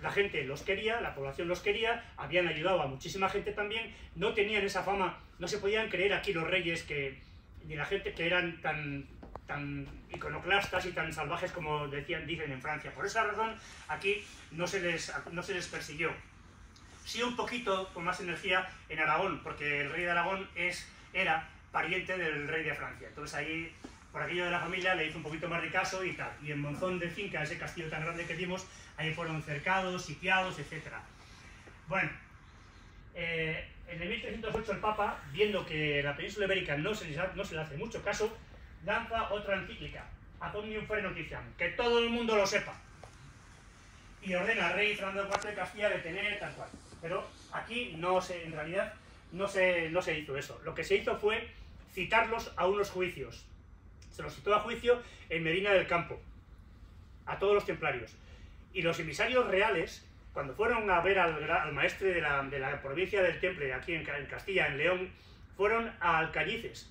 La gente los quería, la población los quería, habían ayudado a muchísima gente también. No tenían esa fama, no se podían creer aquí los reyes ni la gente que eran tan iconoclastas y tan salvajes como dicen en Francia. Por esa razón, aquí no se les persiguió. Sí, un poquito con más energía en Aragón, porque el rey de Aragón era pariente del rey de Francia. Entonces ahí, por aquello de la familia, le hizo un poquito más de caso y tal. Y en Monzón de Cinca, ese castillo tan grande que vimos, ahí fueron cercados, sitiados, etc. Bueno, en el 1308 el Papa, viendo que la península ibérica no se le hace mucho caso, lanza otra encíclica, Ad omnium fere notitiam, que todo el mundo lo sepa. Y ordena al rey Fernando IV de Castilla detener tal cual. Pero aquí en realidad no se hizo eso. Lo que se hizo fue citarlos a unos juicios. Se los citó a juicio en Medina del Campo, a todos los templarios. Y los emisarios reales, cuando fueron a ver al maestre de la provincia del Temple, aquí en Castilla, en León, fueron a Alcañices.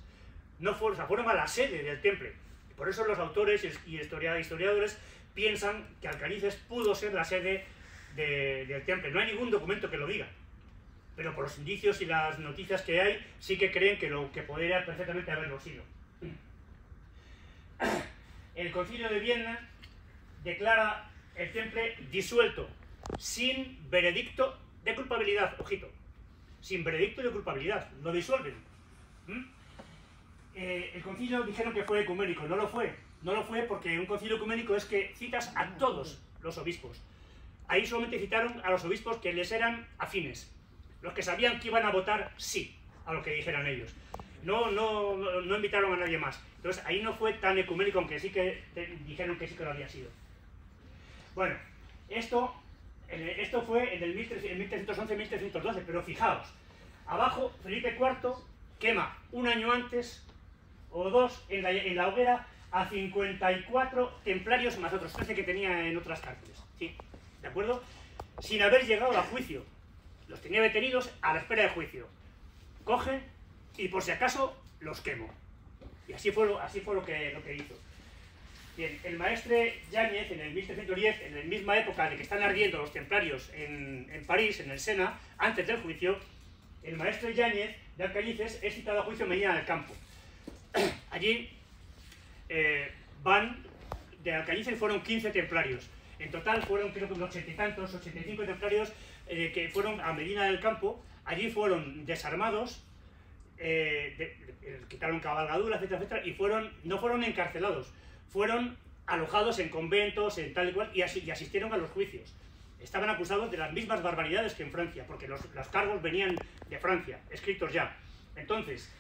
Fueron a la sede del Temple. Por eso los autores y historiadores piensan que Alcañices pudo ser la sede del Temple. No hay ningún documento que lo diga, pero por los indicios y las noticias que hay, sí que creen que podría perfectamente haberlo sido. El Concilio de Viena declara el Temple disuelto, sin veredicto de culpabilidad, ojito, sin veredicto de culpabilidad, lo disuelven. El concilio dijeron que fue ecuménico, no lo fue porque un concilio ecuménico es que citas a todos los obispos. Ahí solamente citaron a los obispos que les eran afines, los que sabían que iban a votar sí a lo que dijeran ellos. No invitaron a nadie más. Entonces ahí no fue tan ecuménico, aunque sí que dijeron que sí que lo había sido. Bueno, esto fue en el 1311-1312, pero fijaos, abajo Felipe IV quema un año antes o dos en la hoguera a 54 templarios más otros 13 que tenía en otras cárceles, ¿sí? ¿De acuerdo? Sin haber llegado a juicio. Los tenía detenidos a la espera de juicio. Coge y por si acaso los quemo. Y así fue lo que hizo. Bien, el maestre Yáñez, en el 1310, en la misma época de que están ardiendo los templarios en París, en el Sena, antes del juicio, el maestre Yáñez de Alcañices es citado a juicio en Medina del Campo. Allí de Alcañices fueron 15 templarios. En total fueron, creo que unos 80 y tantos, 85 templarios que fueron a Medina del Campo. Allí fueron desarmados, quitaron cabalgaduras, etcétera, y no fueron encarcelados. Fueron alojados en conventos, en tal y cual, y asistieron a los juicios. estaban acusados de las mismas barbaridades que en Francia, porque los cargos venían de Francia, escritos ya. Entonces,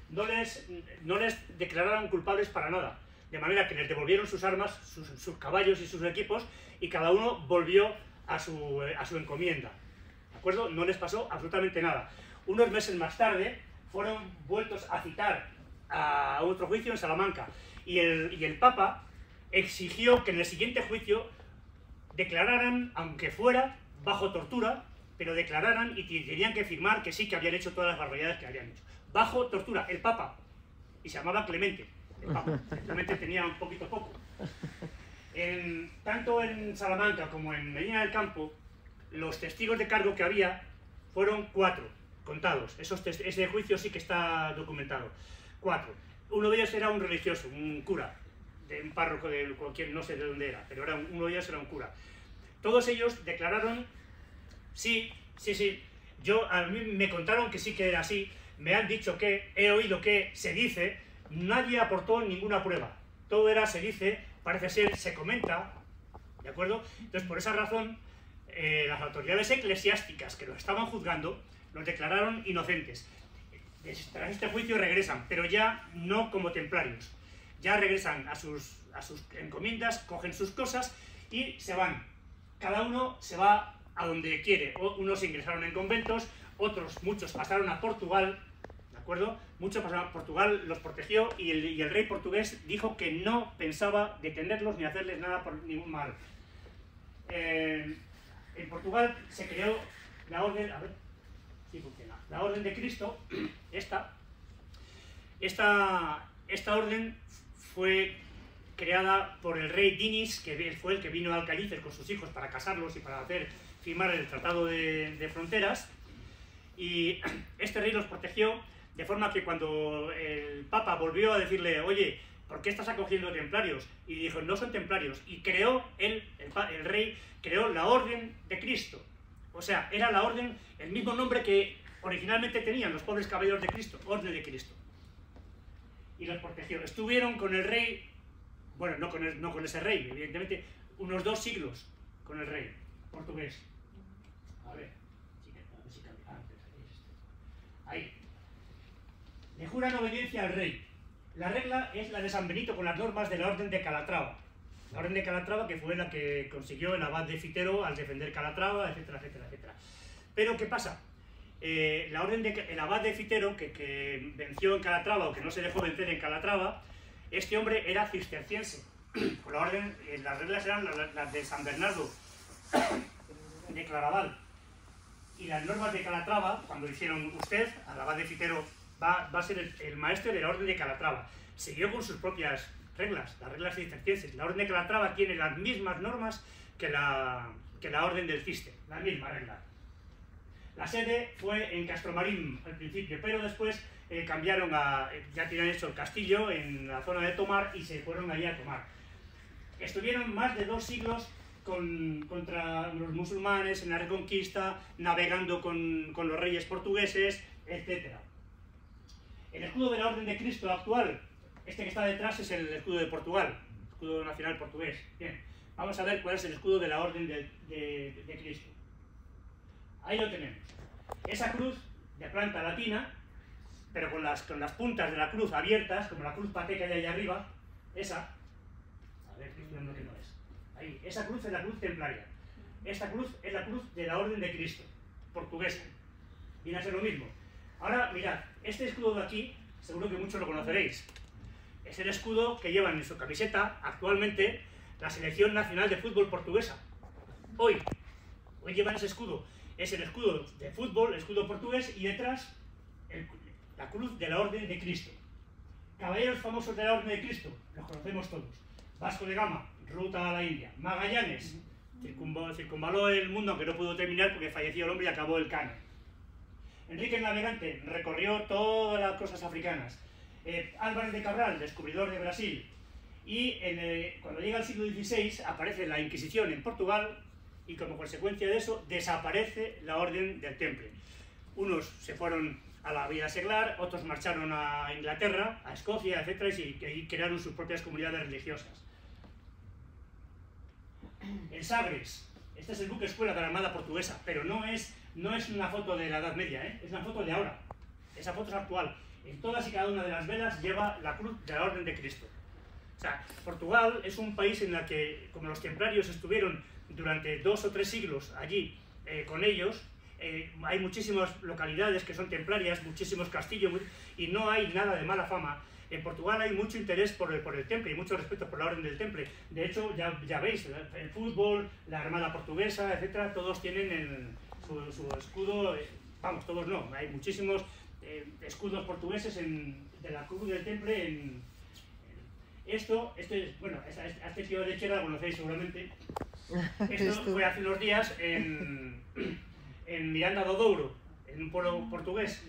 no les declararon culpables para nada, de manera que les devolvieron sus armas, sus caballos y sus equipos, y cada uno volvió a su encomienda. ¿De acuerdo? No les pasó absolutamente nada. Unos meses más tarde fueron vueltos a citar a otro juicio en Salamanca, y el Papa exigió que en el siguiente juicio declararan, aunque fuera bajo tortura, pero declararan y tenían que firmar que sí, que habían hecho todas las barbaridades que habían hecho. Bajo tortura, el Papa. Y se llamaba Clemente, el Papa. Clemente tenía un poquito poco. Tanto en Salamanca como en Medina del Campo, los testigos de cargo que había fueron 4, contados. Ese juicio sí que está documentado. 4. Uno de ellos era un religioso, un cura, de un párroco de cualquier, no sé de dónde era, pero uno de ellos era un cura. Todos ellos declararon, sí. A mí me contaron que sí que era así, me han dicho que, he oído que, se dice, nadie aportó ninguna prueba. Todo era se dice, parece ser, se comenta, ¿de acuerdo? Entonces, por esa razón, las autoridades eclesiásticas que los estaban juzgando los declararon inocentes. Tras este juicio regresan, pero ya no como templarios. Ya regresan a sus encomiendas, cogen sus cosas y se van. Cada uno se va a donde quiere. Unos ingresaron en conventos, muchos pasaron a Portugal, ¿de acuerdo? Muchos pasaron a Portugal, los protegió, y el rey portugués dijo que no pensaba detenerlos ni hacerles nada por ningún mal. En Portugal se creó la orden, a ver si funciona, la Orden de Cristo. Esta orden fue creada por el rey Dinis, que fue el que vino a Alcañices con sus hijos para casarlos y para hacer firmar el Tratado de Fronteras, y este rey los protegió, de forma que cuando el Papa volvió a decirle, oye, ¿por qué estás acogiendo templarios? Y dijo, no son templarios, y creó el rey creó la Orden de Cristo. O sea, era la orden, el mismo nombre que originalmente tenían los pobres caballeros de Cristo, Orden de Cristo. Y los protegió. Estuvieron con el rey, bueno, no con ese rey, evidentemente, unos 2 siglos con el rey portugués. A ver si cambia. Ahí. Le juran obediencia al rey. La regla es la de San Benito con las normas de la Orden de Calatrava. La Orden de Calatrava, que fue la que consiguió el abad de Fitero al defender Calatrava, etcétera, etcétera, etcétera. Pero, ¿qué pasa? El abad de Fitero, que venció en Calatrava, o que no se dejó vencer en Calatrava, este hombre era cisterciense. Las reglas eran las de San Bernardo de Claraval. Y las normas de Calatrava, cuando hicieron usted, al abad de Fitero, va a ser el maestro de la Orden de Calatrava. Siguió con sus propias reglas, las reglas cistercienses. La Orden de Calatrava tiene las mismas normas que la Orden del Cister, la misma regla. La sede fue en Castromarín al principio, pero después cambiaron ya tenían hecho el castillo en la zona de Tomar y se fueron allí a Tomar. Estuvieron más de 2 siglos contra los musulmanes en la Reconquista, navegando con los reyes portugueses, etc. El escudo de la Orden de Cristo actual, este que está detrás, es el escudo de Portugal, escudo nacional portugués. Bien, vamos a ver cuál es el escudo de la Orden de Cristo. Ahí lo tenemos. Esa cruz de planta latina, pero con las puntas de la cruz abiertas, como la cruz paté que hay ahí arriba, esa, a ver, que estoy viendo que no es. Ahí, esa cruz es la cruz templaria. Esta cruz es la cruz de la Orden de Cristo, portuguesa. Viene a ser lo mismo. Ahora, mirad, este escudo de aquí, seguro que muchos lo conoceréis. Es el escudo que llevan en su camiseta actualmente la Selección Nacional de Fútbol portuguesa. Hoy llevan ese escudo. Es el escudo de fútbol, el escudo portugués, y detrás la cruz de la Orden de Cristo. Caballeros famosos de la Orden de Cristo, los conocemos todos. Vasco de Gama, ruta a la India. Magallanes, circunvaló el mundo, aunque no pudo terminar porque falleció el hombre y acabó el caño. Enrique el Navegante recorrió todas las costas africanas. Álvarez de Cabral, descubridor de Brasil. Y cuando llega el siglo XVI aparece la Inquisición en Portugal, y como consecuencia de eso desaparece la Orden del Temple. Unos se fueron a la vida seglar, otros marcharon a Inglaterra, a Escocia, etc., y crearon sus propias comunidades religiosas. El Sagres. Este es el buque escuela de la Armada Portuguesa, pero no es una foto de la Edad Media, es una foto de ahora. Esa foto es actual. En todas y cada una de las velas lleva la cruz de la Orden de Cristo. O sea, Portugal es un país en el que, como los templarios estuvieron durante 2 o 3 siglos allí con ellos, hay muchísimas localidades que son templarias, muchísimos castillos, y no hay nada de mala fama. En Portugal hay mucho interés por el Temple y mucho respeto por la Orden del Temple. De hecho, ya veis, el fútbol, la Armada Portuguesa, etcétera, todos tienen su escudo, vamos, todos no, hay muchísimos escudos portugueses de la Cruz del Temple. Bueno, a este tío de izquierda lo conocéis seguramente. Esto fue hace unos días en Miranda do Douro, en un pueblo portugués.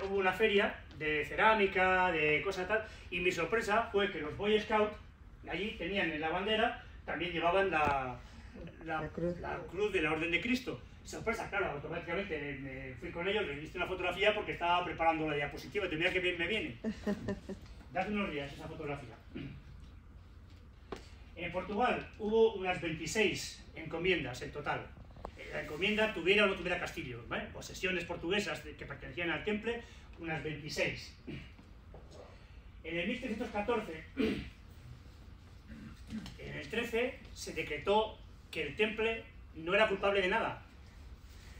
Hubo una feria de cerámica, de cosas tal, y mi sorpresa fue que los Boy Scouts allí tenían en la bandera, también llevaban la cruz de la Orden de Cristo. Sorpresa, claro, automáticamente me fui con ellos, les hice una fotografía porque estaba preparando la diapositiva, y mira que bien me viene. Dad unos días esa fotografía. En Portugal hubo unas 26 encomiendas en total. La encomienda tuviera o no tuviera castillo, ¿vale? Posesiones portuguesas que pertenecían al Temple, unas 26. En el 1314, en el 13, se decretó que el Temple no era culpable de nada.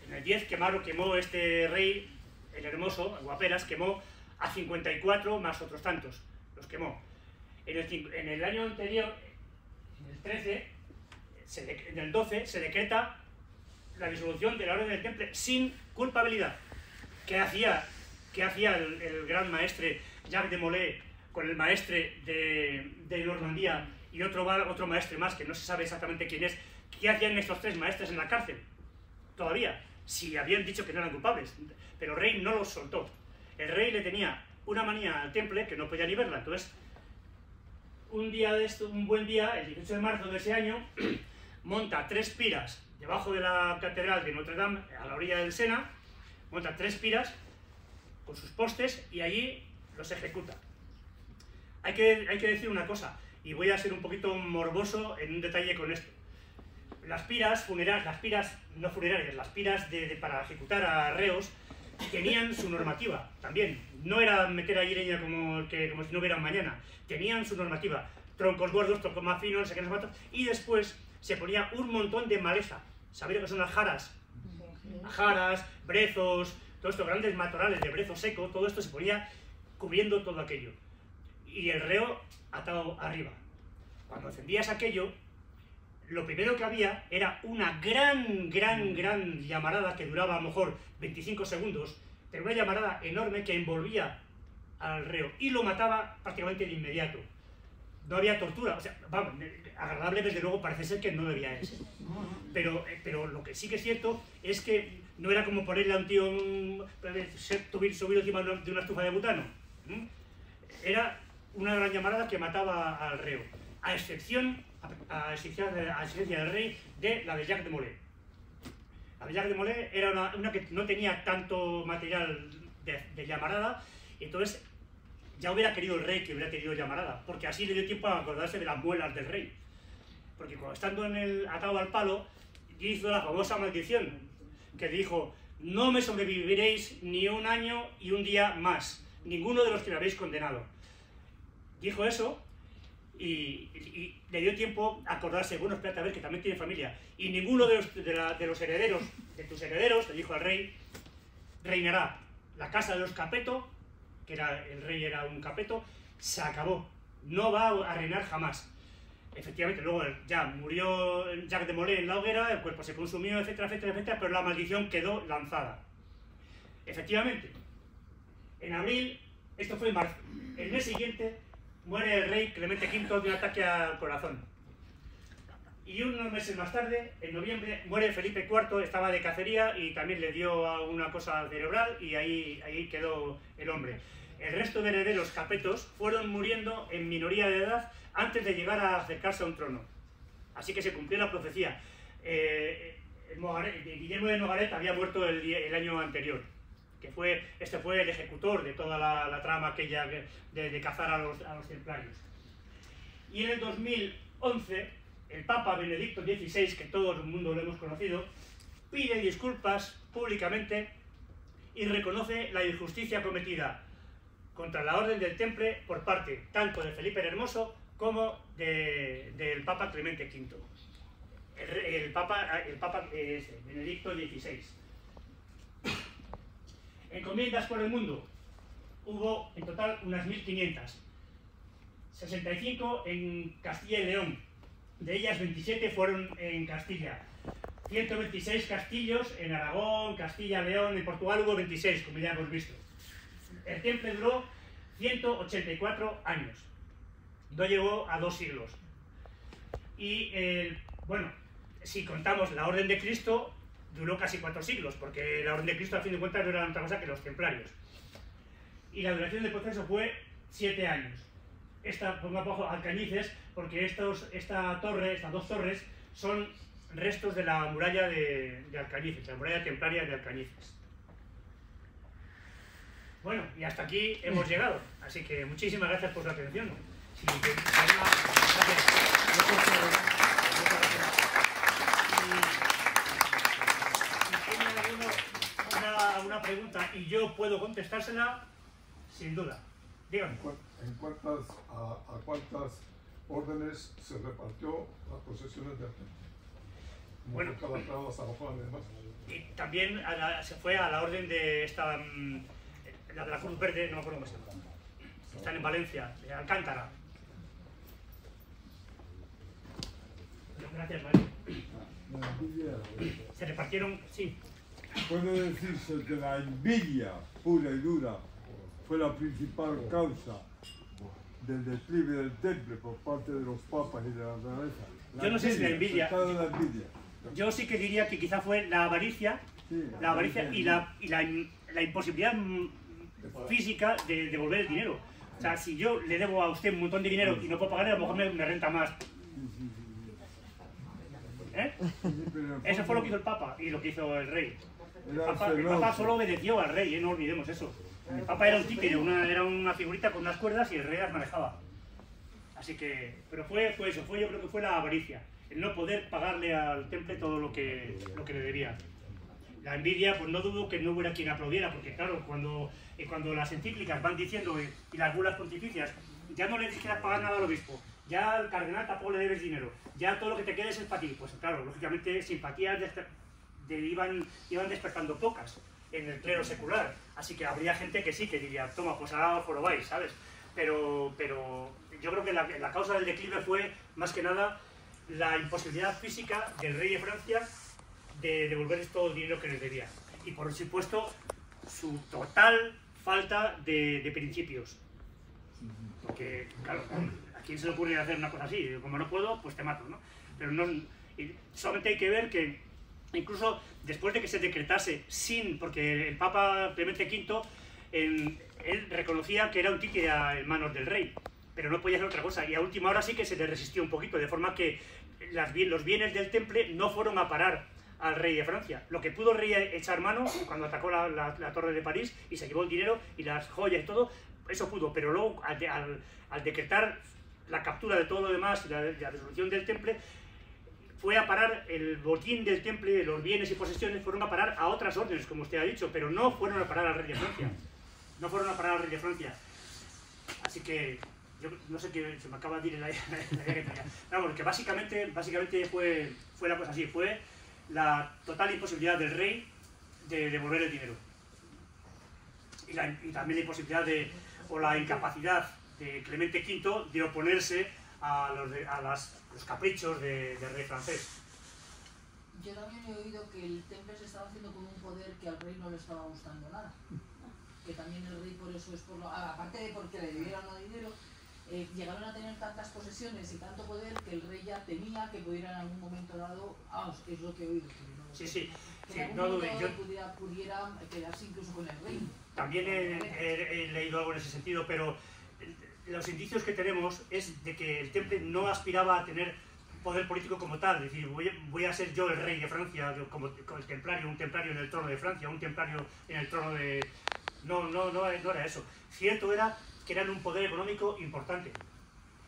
En el 10 quemó este rey, el hermoso, Guaperas, quemó a 54 más otros tantos, los quemó. En el año anterior, en el 13, en el 12, se decreta la disolución de la Orden del Temple sin culpabilidad. ¿Qué hacía el gran maestre Jacques de Molay con el maestre de Normandía y otro maestre más que no se sabe exactamente quién es? ¿Qué hacían estos 3 maestres en la cárcel? Todavía, si habían dicho que no eran culpables, pero el rey no los soltó. El rey le tenía una manía al Temple que no podía ni verla. Entonces, un buen día, el 18 de marzo de ese año, monta 3 piras debajo de la catedral de Notre Dame, a la orilla del Sena, monta 3 piras con sus postes y allí los ejecuta. Hay que decir una cosa, y voy a ser un poquito morboso en un detalle con esto. Las piras no funerarias, las piras para ejecutar a reos, tenían su normativa también. No era meter ahí leña como si no hubiera mañana. Tenían su normativa. Troncos gordos, troncos más finos, no sé qué, no sé cuántos. Y después se ponía un montón de maleza. ¿Sabéis lo que son las jaras? Jaras, brezos, todos estos grandes matorrales de brezo seco, todo esto se ponía cubriendo todo aquello. Y el reo atado arriba. Cuando encendías aquello, lo primero que había era una gran llamarada que duraba a lo mejor 25 segundos, pero una llamarada enorme que envolvía al reo y lo mataba prácticamente de inmediato. No había tortura, o sea, vamos, agradable desde luego parece ser que no debía ser. Pero lo que sí que es cierto es que no era como ponerle a un tío subir encima de una estufa de butano. Era una gran llamarada que mataba al reo, a exigencia del rey, de la de Jacques de Molay. La de Jacques de Molay era una que no tenía tanto material de llamarada, y entonces ya hubiera querido el rey que hubiera tenido llamarada, porque así le dio tiempo a acordarse de las muelas del rey. Porque cuando estando atado al palo, hizo la famosa maldición, que dijo: no me sobreviviréis ni un año y un día más, ninguno de los que me habéis condenado. Dijo eso, y le dio tiempo a acordarse: bueno, espérate a ver, que también tiene familia. Y ninguno de los herederos, de tus herederos, le dijo al rey, reinará. La casa de los Capeto, que el rey era un Capeto, se acabó. No va a reinar jamás. Efectivamente, luego ya murió Jacques de Molay en la hoguera, el cuerpo se consumió, etcétera, etcétera, etcétera, pero la maldición quedó lanzada. Efectivamente, en abril, esto fue en marzo, el mes siguiente muere el rey Clemente V de un ataque al corazón. Y unos meses más tarde, en noviembre, muere Felipe IV, estaba de cacería y también le dio una cosa cerebral y ahí quedó el hombre. El resto de herederos capetos fueron muriendo en minoría de edad antes de llegar a acercarse a un trono. Así que se cumplió la profecía. Guillermo de Nogaret había muerto el año anterior, este fue el ejecutor de toda la trama aquella de cazar a los templarios. Y en el 2011, el Papa Benedicto XVI, que todo el mundo lo hemos conocido, pide disculpas públicamente y reconoce la injusticia cometida contra la Orden del Temple por parte tanto de Felipe el Hermoso como del Papa Clemente V. El Papa Benedicto XVI. Encomiendas por el mundo. Hubo en total unas 1500. 65 en Castilla y León. De ellas 27 fueron en Castilla. 126 castillos en Aragón, Castilla, León, en Portugal hubo 26, como ya hemos visto. El Temple duró 184 años. No llegó a 2 siglos. Y, bueno, si contamos la Orden de Cristo, duró casi 4 siglos, porque la Orden de Cristo, a fin de cuentas, no era otra cosa que los templarios. Y la duración del proceso fue 7 años. Pongo abajo Alcañices, porque estas dos torres, son restos de la muralla de Alcañices, la muralla templaria de Alcañices. Bueno, y hasta aquí hemos llegado, así que muchísimas gracias por su atención. Si tienen alguna pregunta y yo puedo contestársela, sin duda. Dígame. ¿A cuántas órdenes se repartió las posesiones del Temple? Bueno, Calatrava, San Juan y demás. Y también se fue a la orden de esta, la de la Cruz Verde, no me acuerdo cómo se llama. Están en Valencia, de Alcántara. Gracias, Mario. Se repartieron, sí. Puede decirse que la envidia pura y dura fue la principal causa del declive del Temple por parte de los papas y de la realeza. Yo no sé si la envidia. La envidia. Yo sí que diría que quizá fue la avaricia, Sí, y la imposibilidad física de devolver el dinero. O sea, si yo le debo a usted un montón de dinero y no puedo pagarle, a lo mejor me renta más. ¿Eh? Eso fue lo que hizo el Papa y lo que hizo el rey. El Papa solo obedeció al rey, no olvidemos eso. El Papa era un títere, era una figurita con unas cuerdas y el rey las manejaba. Así que, pero fue eso, yo creo que fue la avaricia, el no poder pagarle al Temple todo lo que le debía. La envidia, pues no dudo que no hubiera quien aplaudiera, porque claro, cuando las encíclicas van diciendo y las bulas pontificias, ya no le quieras pagar nada al obispo, ya al cardenal tampoco le debes dinero, ya todo lo que te quedes es para ti, pues claro, lógicamente simpatías iban despertando pocas en el clero secular, así que habría gente que sí, que diría, toma, pues ahora os jorobáis, ¿sabes? Pero yo creo que la causa del declive fue, más que nada, la imposibilidad física del rey de Francia de devolverles todo el dinero que les debía. Y por supuesto, su total falta de principios. Porque, claro, ¿a quién se le ocurre hacer una cosa así? Como no puedo, pues te mato, ¿no? Pero no, solamente hay que ver que incluso después de que se decretase porque el Papa Clemente V, él reconocía que era un títere en manos del rey, pero no podía hacer otra cosa, y a última hora sí que se le resistió un poquito, de forma que los bienes del Temple no fueron a parar al rey de Francia. Lo que pudo el rey echar mano cuando atacó la Torre de París y se llevó el dinero y las joyas y todo, eso pudo, pero luego al decretar la captura de todo lo demás y la resolución del Temple, fue a parar el botín del Temple, los bienes y posesiones fueron a parar a otras órdenes, como usted ha dicho, pero no fueron a parar al rey de Francia. No fueron a parar al rey de Francia. Así que yo no sé qué se me acaba de ir la idea que tenía. Vamos, que básicamente fue la cosa así, fue la total imposibilidad del rey de devolver el dinero. Y también la imposibilidad o la incapacidad de Clemente V de oponerse a los caprichos del rey francés. Yo también he oído que el Temple se estaba haciendo con un poder que al rey no le estaba gustando nada. Que también el rey por eso aparte de porque le debieran dinero, llegaron a tener tantas posesiones y tanto poder que el rey ya temía que pudiera en algún momento dado, es lo que he oído. Sí, no dudo. Pudiera quedarse incluso con el rey. También he leído algo en ese sentido, pero los indicios que tenemos es de que el Temple no aspiraba a tener poder político como tal, es decir, voy a ser yo el rey de Francia, como el templario, un templario en el trono de Francia, un templario en el trono de... No era eso. Cierto era que eran un poder económico importante,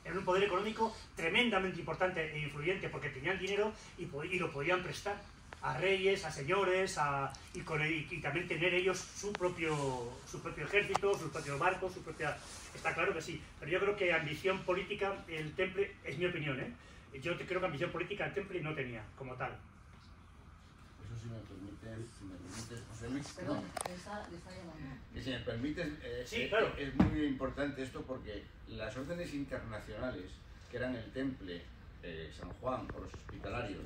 Era un poder económico tremendamente importante e influyente porque tenían dinero y lo podían prestar a reyes, a señores, y también tener ellos su propio ejército, sus propios barcos, su propia... Está claro que sí, pero yo creo que ambición política el Temple, es mi opinión, ¿eh? Yo creo que ambición política el Temple no tenía, como tal. Eso si me permites, José Luis. Perdón, le está llamando. Y si me permites, Sí, claro. es muy importante esto porque las órdenes internacionales, que eran el Temple, San Juan o los Hospitalarios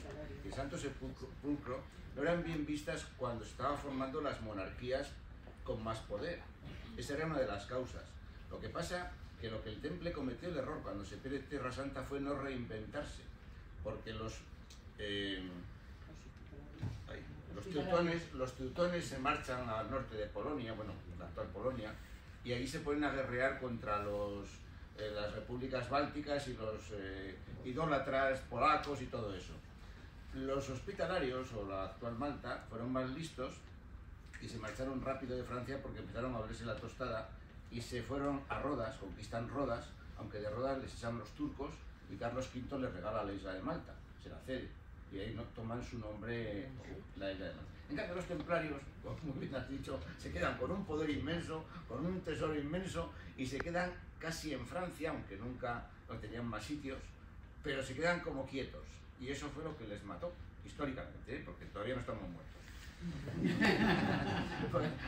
y Santo Sepulcro, no eran bien vistas cuando se estaban formando las monarquías con más poder. Esa era una de las causas. Lo que pasa que lo que el Temple cometió el error cuando se pierde Tierra Santa fue no reinventarse, porque los teutones se marchan al norte de Polonia, bueno, la actual Polonia, y ahí se ponen a guerrear contra las repúblicas bálticas y los idólatras polacos y todo eso. Los hospitalarios, o la actual Malta, fueron más listos y se marcharon rápido de Francia porque empezaron a verse la tostada y se fueron a Rodas, conquistan Rodas, aunque de Rodas les echan los turcos y Carlos V les regala la isla de Malta, se la cede, y ahí no toman su nombre la isla de Malta. En cambio los templarios, como muy bien has dicho, se quedan con un poder inmenso, con un tesoro inmenso, y se quedan casi en Francia, aunque nunca no tenían más sitios, pero se quedan como quietos, y eso fue lo que les mató, históricamente, ¿eh? Porque todavía no estamos muertos.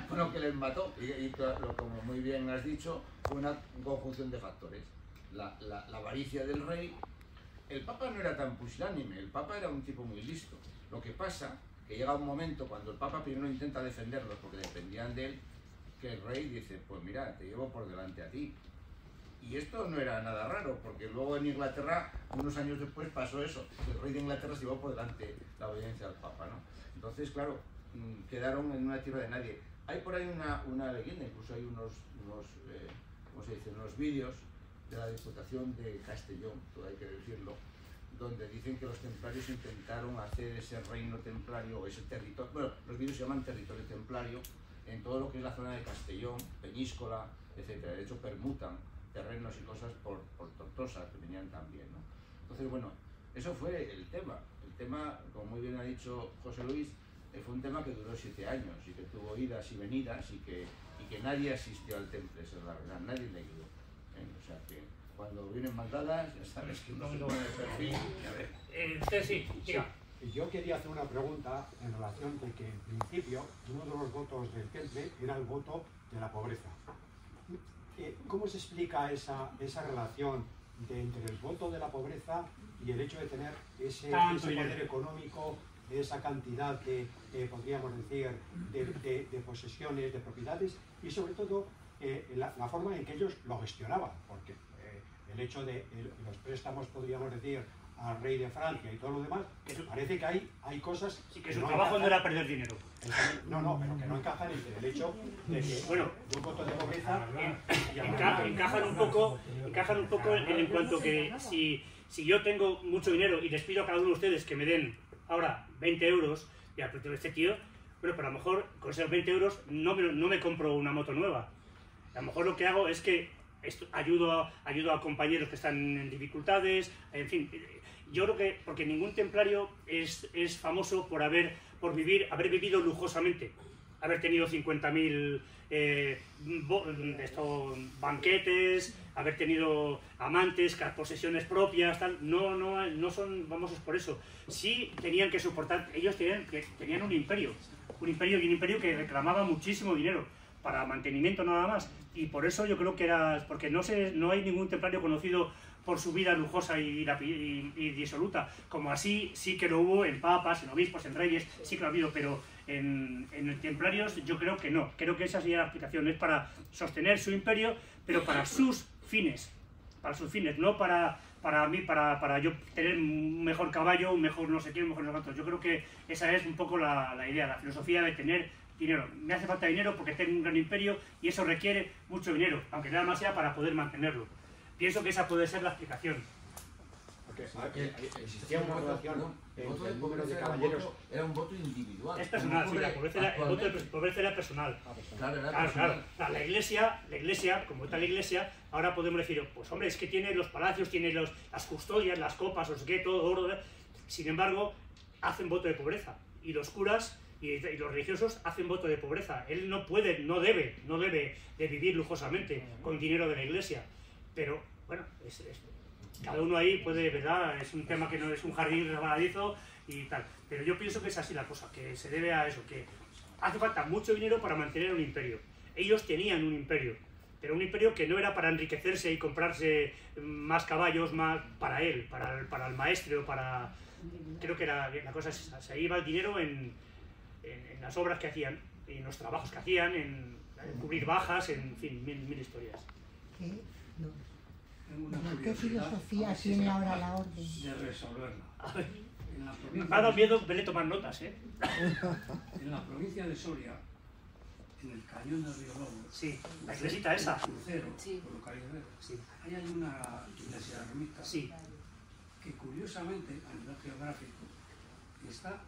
Fue lo que les mató, y como muy bien has dicho, fue una conjunción de factores. La avaricia del rey. El Papa no era tan pusilánime, el Papa era un tipo muy listo. Lo que pasa que llega un momento cuando el Papa primero intenta defenderlos porque dependían de él, que el rey dice, pues mira, te llevo por delante a ti. Y esto no era nada raro, porque luego en Inglaterra, unos años después, pasó eso. El rey de Inglaterra se llevó por delante la obediencia al Papa, ¿no? Entonces, claro, quedaron en una tierra de nadie. Hay por ahí una leyenda, incluso hay unos ¿cómo se dice?, unos vídeos de la Diputación de Castellón, todo hay que decirlo, donde dicen que los templarios intentaron hacer ese reino templario, o ese territorio, bueno, los vídeos se llaman territorio templario, en todo lo que es la zona de Castellón, Peñíscola, etc. De hecho, permutan terrenos y cosas por Tortosa, que venían también, ¿no? Entonces, bueno, eso fue el tema. El tema, como muy bien ha dicho José Luis, fue un tema que duró 7 años y que tuvo idas y venidas y que nadie asistió al Temple, esa es la verdad, nadie le ayudó. O sea que cuando vienen maldadas, ya sabes que no se pone de perfil. Usted sí, diga. Yo quería hacer una pregunta en relación de que en principio uno de los votos del Temple era el voto de la pobreza. ¿Cómo se explica esa relación entre el voto de la pobreza y el hecho de tener ese poder económico, esa cantidad de, podríamos decir, de posesiones, de propiedades, y sobre todo la forma en que ellos lo gestionaban? Porque el hecho de los préstamos, podríamos decir, al rey de Francia y todo lo demás, parece que hay cosas... Sí, que su trabajo no era perder dinero. No, pero que no encajan entre el hecho de que, bueno, de un voto de pobreza... Encajan un poco en cuanto que si yo tengo mucho dinero y les pido a cada uno de ustedes que me den ahora 20 euros, y al precio de este tío, bueno, pero a lo mejor con esos 20 euros no me compro una moto nueva. A lo mejor lo que hago es que ayudo a compañeros que están en dificultades, en fin. Yo creo que, porque ningún templario es famoso por haber vivido lujosamente, haber tenido 50.000 banquetes, haber tenido amantes, posesiones propias, tal. No son famosos por eso. Sí tenían que soportar, ellos tenían un imperio que reclamaba muchísimo dinero para mantenimiento nada más, y por eso yo creo que era, porque no hay ningún templario conocido por su vida lujosa y disoluta, como así sí que lo hubo en papas, en obispos, en reyes, sí que lo ha habido, pero en templarios yo creo que no. Creo que esa sería la aplicación, es para sostener su imperio, pero para sus fines, no para yo tener un mejor caballo, un mejor no sé qué, un mejor no sé cuánto. Yo creo que esa es un poco la idea, la filosofía de tener dinero. Me hace falta dinero porque tengo un gran imperio y eso requiere mucho dinero, aunque nada más sea para poder mantenerlo. Pienso que esa puede ser la explicación. Ok, existía una relación entre el número de caballeros. Era un voto individual. Es personal, sí, el voto de pobreza era personal. Claro, era personal. Claro. La iglesia, como está la iglesia, ahora podemos decir, pues hombre, es que tiene los palacios, tiene las custodias, las copas, no sé qué, todo oro. Sin embargo, hacen voto de pobreza. Y los curas y los religiosos hacen voto de pobreza. Él no puede, no debe de vivir lujosamente con dinero de la iglesia. Pero, bueno, cada uno ahí puede, ¿verdad? Es un tema que no es un jardín resbaladizo y tal. Pero yo pienso que es así la cosa, que se debe a eso, que hace falta mucho dinero para mantener un imperio. Ellos tenían un imperio, pero un imperio que no era para enriquecerse y comprarse más caballos, más para él, para el maestre, para... Creo que la cosa es esa. Se iba el dinero en las obras que hacían, en los trabajos que hacían, en cubrir bajas, en fin, mil historias. ¿Qué filosofía tiene ahora la orden? De resolverla. Me ha dado miedo verle tomar notas, ¿eh? En la provincia de Soria, en el cañón del río Lobo, sí, la iglesita esa. Crucero, Sí. por localidad, Sí. ahí hay una iglesia ermita Sí. que curiosamente, a nivel geográfico, está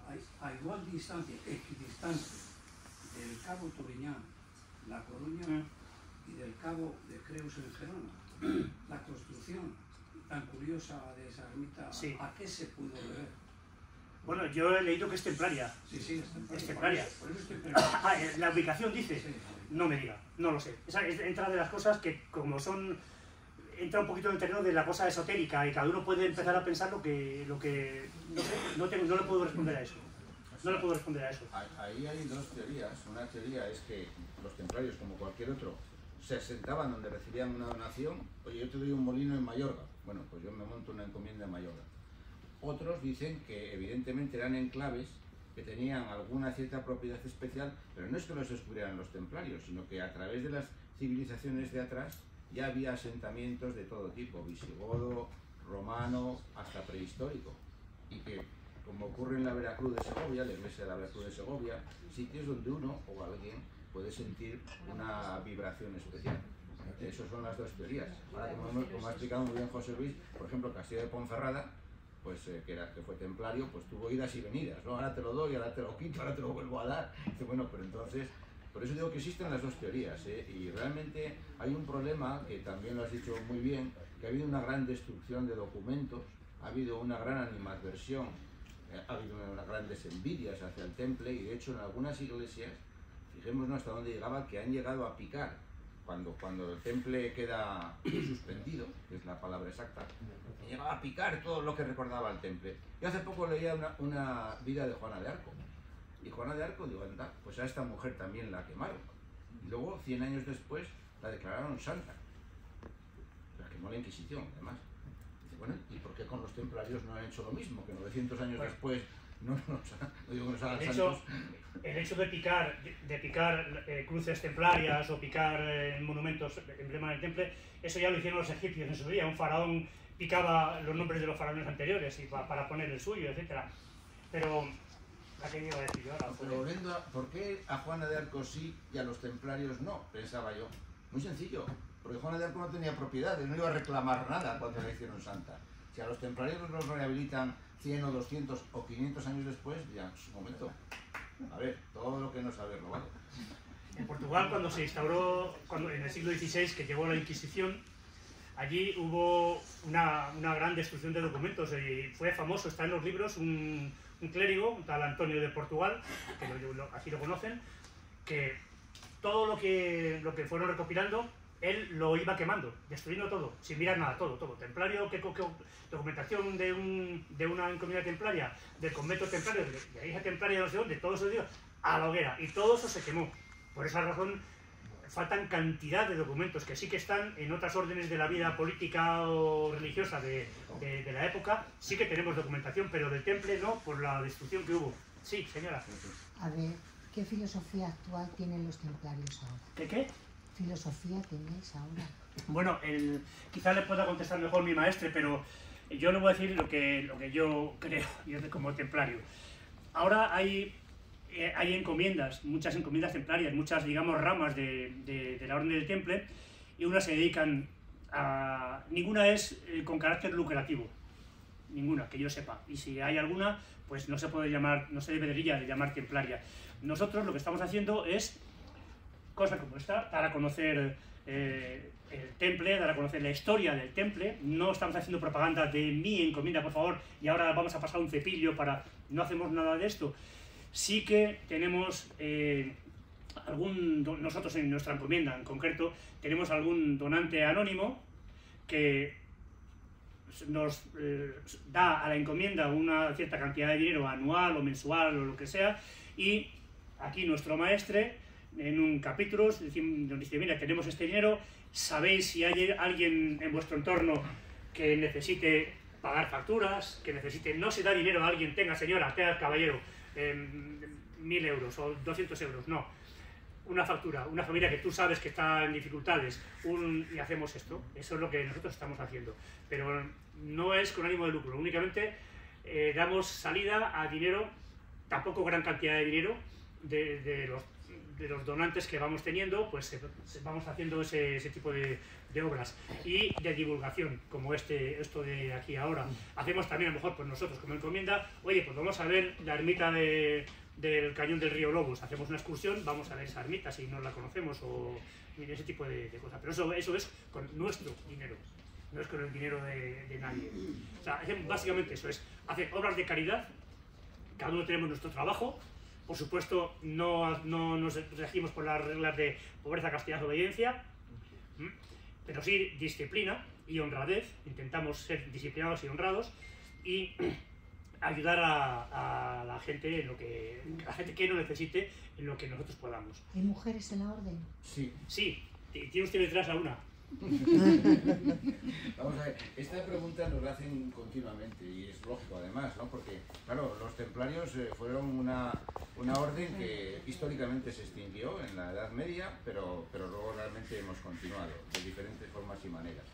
a igual distancia, equidistancia del Cabo Toriñán, La Coruña y del Cabo de Creus en Gerona. La construcción tan curiosa de esa ermita, Sí. ¿a qué se pudo deber? Bueno, yo he leído que es templaria. Sí, Es templaria. Por eso estoy preguntando. La ubicación dice, Sí. no me diga, no lo sé. Esa entra de las cosas que como son, entra un poquito en el terreno de la cosa esotérica y cada uno puede empezar a pensar lo que no sé, no le puedo responder a eso. No le puedo responder a eso. Ahí hay dos teorías. Una teoría es que los templarios, como cualquier otro, se asentaban donde recibían una donación. Oye, yo te doy un molino en Mayorga. Bueno, pues yo me monto una encomienda en Mayorga. Otros dicen que evidentemente eran enclaves que tenían alguna cierta propiedad especial, pero no es que los descubrieran los templarios, sino que a través de las civilizaciones de atrás ya había asentamientos de todo tipo, visigodo, romano, hasta prehistórico. Y que, como ocurre en la Veracruz de Segovia, la iglesia de la Veracruz de Segovia, sitios donde uno o alguien puede sentir una vibración especial. Esas son las dos teorías. Ahora, como ha explicado muy bien José Luis, por ejemplo, Castillo de Ponferrada, pues que fue templario, pues tuvo idas y venidas, ¿no? Ahora te lo doy, ahora te lo quito, ahora te lo vuelvo a dar. Dice, bueno, pero entonces, por eso digo que existen las dos teorías, ¿eh? Y realmente hay un problema, que también lo has dicho muy bien, que ha habido una gran destrucción de documentos, ha habido una gran animadversión, ha habido unas grandes envidias hacia el temple, y de hecho en algunas iglesias, fijémonos hasta dónde llegaba, que han llegado a picar. Cuando el temple queda suspendido, que es la palabra exacta, llegaba a picar todo lo que recordaba al temple. Yo hace poco leía una vida de Juana de Arco. Y Juana de Arco, digo, anda, pues a esta mujer también la quemaron. Y luego, 100 años después, la declararon santa. La quemó la Inquisición, además. Dice, bueno, ¿y por qué con los templarios no han hecho lo mismo? Que 900 años después no digo que nos hagan santos. El hecho de picar cruces templarias o picar monumentos, emblema del temple, eso ya lo hicieron los egipcios en su día. Un faraón picaba los nombres de los faraones anteriores y para poner el suyo, etc. Pero, ¿a qué iba a decir yo ahora? Pero volviendo ¿por qué a Juana de Arco sí y a los templarios no? Pensaba yo. Muy sencillo, porque Juana de Arco no tenía propiedades, no iba a reclamar nada cuando la hicieron santa. Si a los templarios los rehabilitan 100 o 200 o 500 años después, ya en su momento, a ver, todo lo que no sabe robado. En Portugal, cuando se instauró, en el siglo XVI, que llegó la Inquisición, allí hubo una gran destrucción de documentos y fue famoso, está en los libros, un clérigo, un tal Antonio de Portugal, que así lo conocen, que todo lo que fueron recopilando, él lo iba quemando, destruyendo todo, sin mirar nada, todo. Templario, documentación de una encomienda templaria, del convento templario, de la iglesia templaria, no sé dónde, todo eso dio a la hoguera, y todo eso se quemó. Por esa razón, faltan cantidad de documentos que sí que están en otras órdenes de la vida política o religiosa de la época, sí que tenemos documentación, pero del temple no, por la destrucción que hubo. Sí, señora. A ver, ¿qué filosofía actual tienen los templarios ahora? ¿Qué? ¿Filosofía tenéis ahora? Bueno, quizás le pueda contestar mejor mi maestre, pero yo le voy a decir lo que yo creo, yo como templario. Ahora hay encomiendas, muchas encomiendas templarias, muchas, digamos, ramas de la orden del temple, y unas se dedican a... Ninguna es con carácter lucrativo. ninguna, que yo sepa. Y si hay alguna, pues no se debería de llamar templaria. Nosotros lo que estamos haciendo es cosas como esta, dar a conocer el temple, dar a conocer la historia del temple. No estamos haciendo propaganda de mi encomienda, por favor, y ahora vamos a pasar un cepillo para... No hacemos nada de esto. Sí que tenemos nosotros en nuestra encomienda en concreto, tenemos algún donante anónimo que nos da a la encomienda una cierta cantidad de dinero anual o mensual o lo que sea, y aquí nuestro maestre en un capítulo nos dice, mira, tenemos este dinero, sabéis si hay alguien en vuestro entorno que necesite pagar facturas, que necesite, no se da dinero a alguien, tenga señora, tenga caballero, 1000 euros o 200 euros, no. Una factura, una familia que tú sabes que está en dificultades, y hacemos esto. Eso es lo que nosotros estamos haciendo. Pero no es con ánimo de lucro, únicamente damos salida a dinero, tampoco gran cantidad de dinero, de los donantes que vamos teniendo, pues vamos haciendo ese tipo de obras y de divulgación, como esto de aquí ahora. Hacemos también, a lo mejor, pues nosotros como encomienda, oye, pues vamos a ver la ermita del Cañón del Río Lobos, hacemos una excursión, vamos a ver esa ermita si no la conocemos, o ese tipo de cosas. Pero eso es con nuestro dinero, no es con el dinero de nadie. O sea, básicamente eso es hacer obras de caridad, cada uno tenemos nuestro trabajo. Por supuesto, no nos regimos por las reglas de pobreza, castidad, obediencia, pero sí disciplina y honradez. Intentamos ser disciplinados y honrados y ayudar a la gente que no necesite, en lo que nosotros podamos. ¿Hay mujeres en la orden? Sí. Sí, tiene usted detrás a una. Vamos a ver, esta pregunta nos la hacen continuamente y es lógico además, ¿no? Porque, claro, los templarios fueron una orden que históricamente se extinguió en la Edad Media, pero luego realmente hemos continuado de diferentes formas y maneras.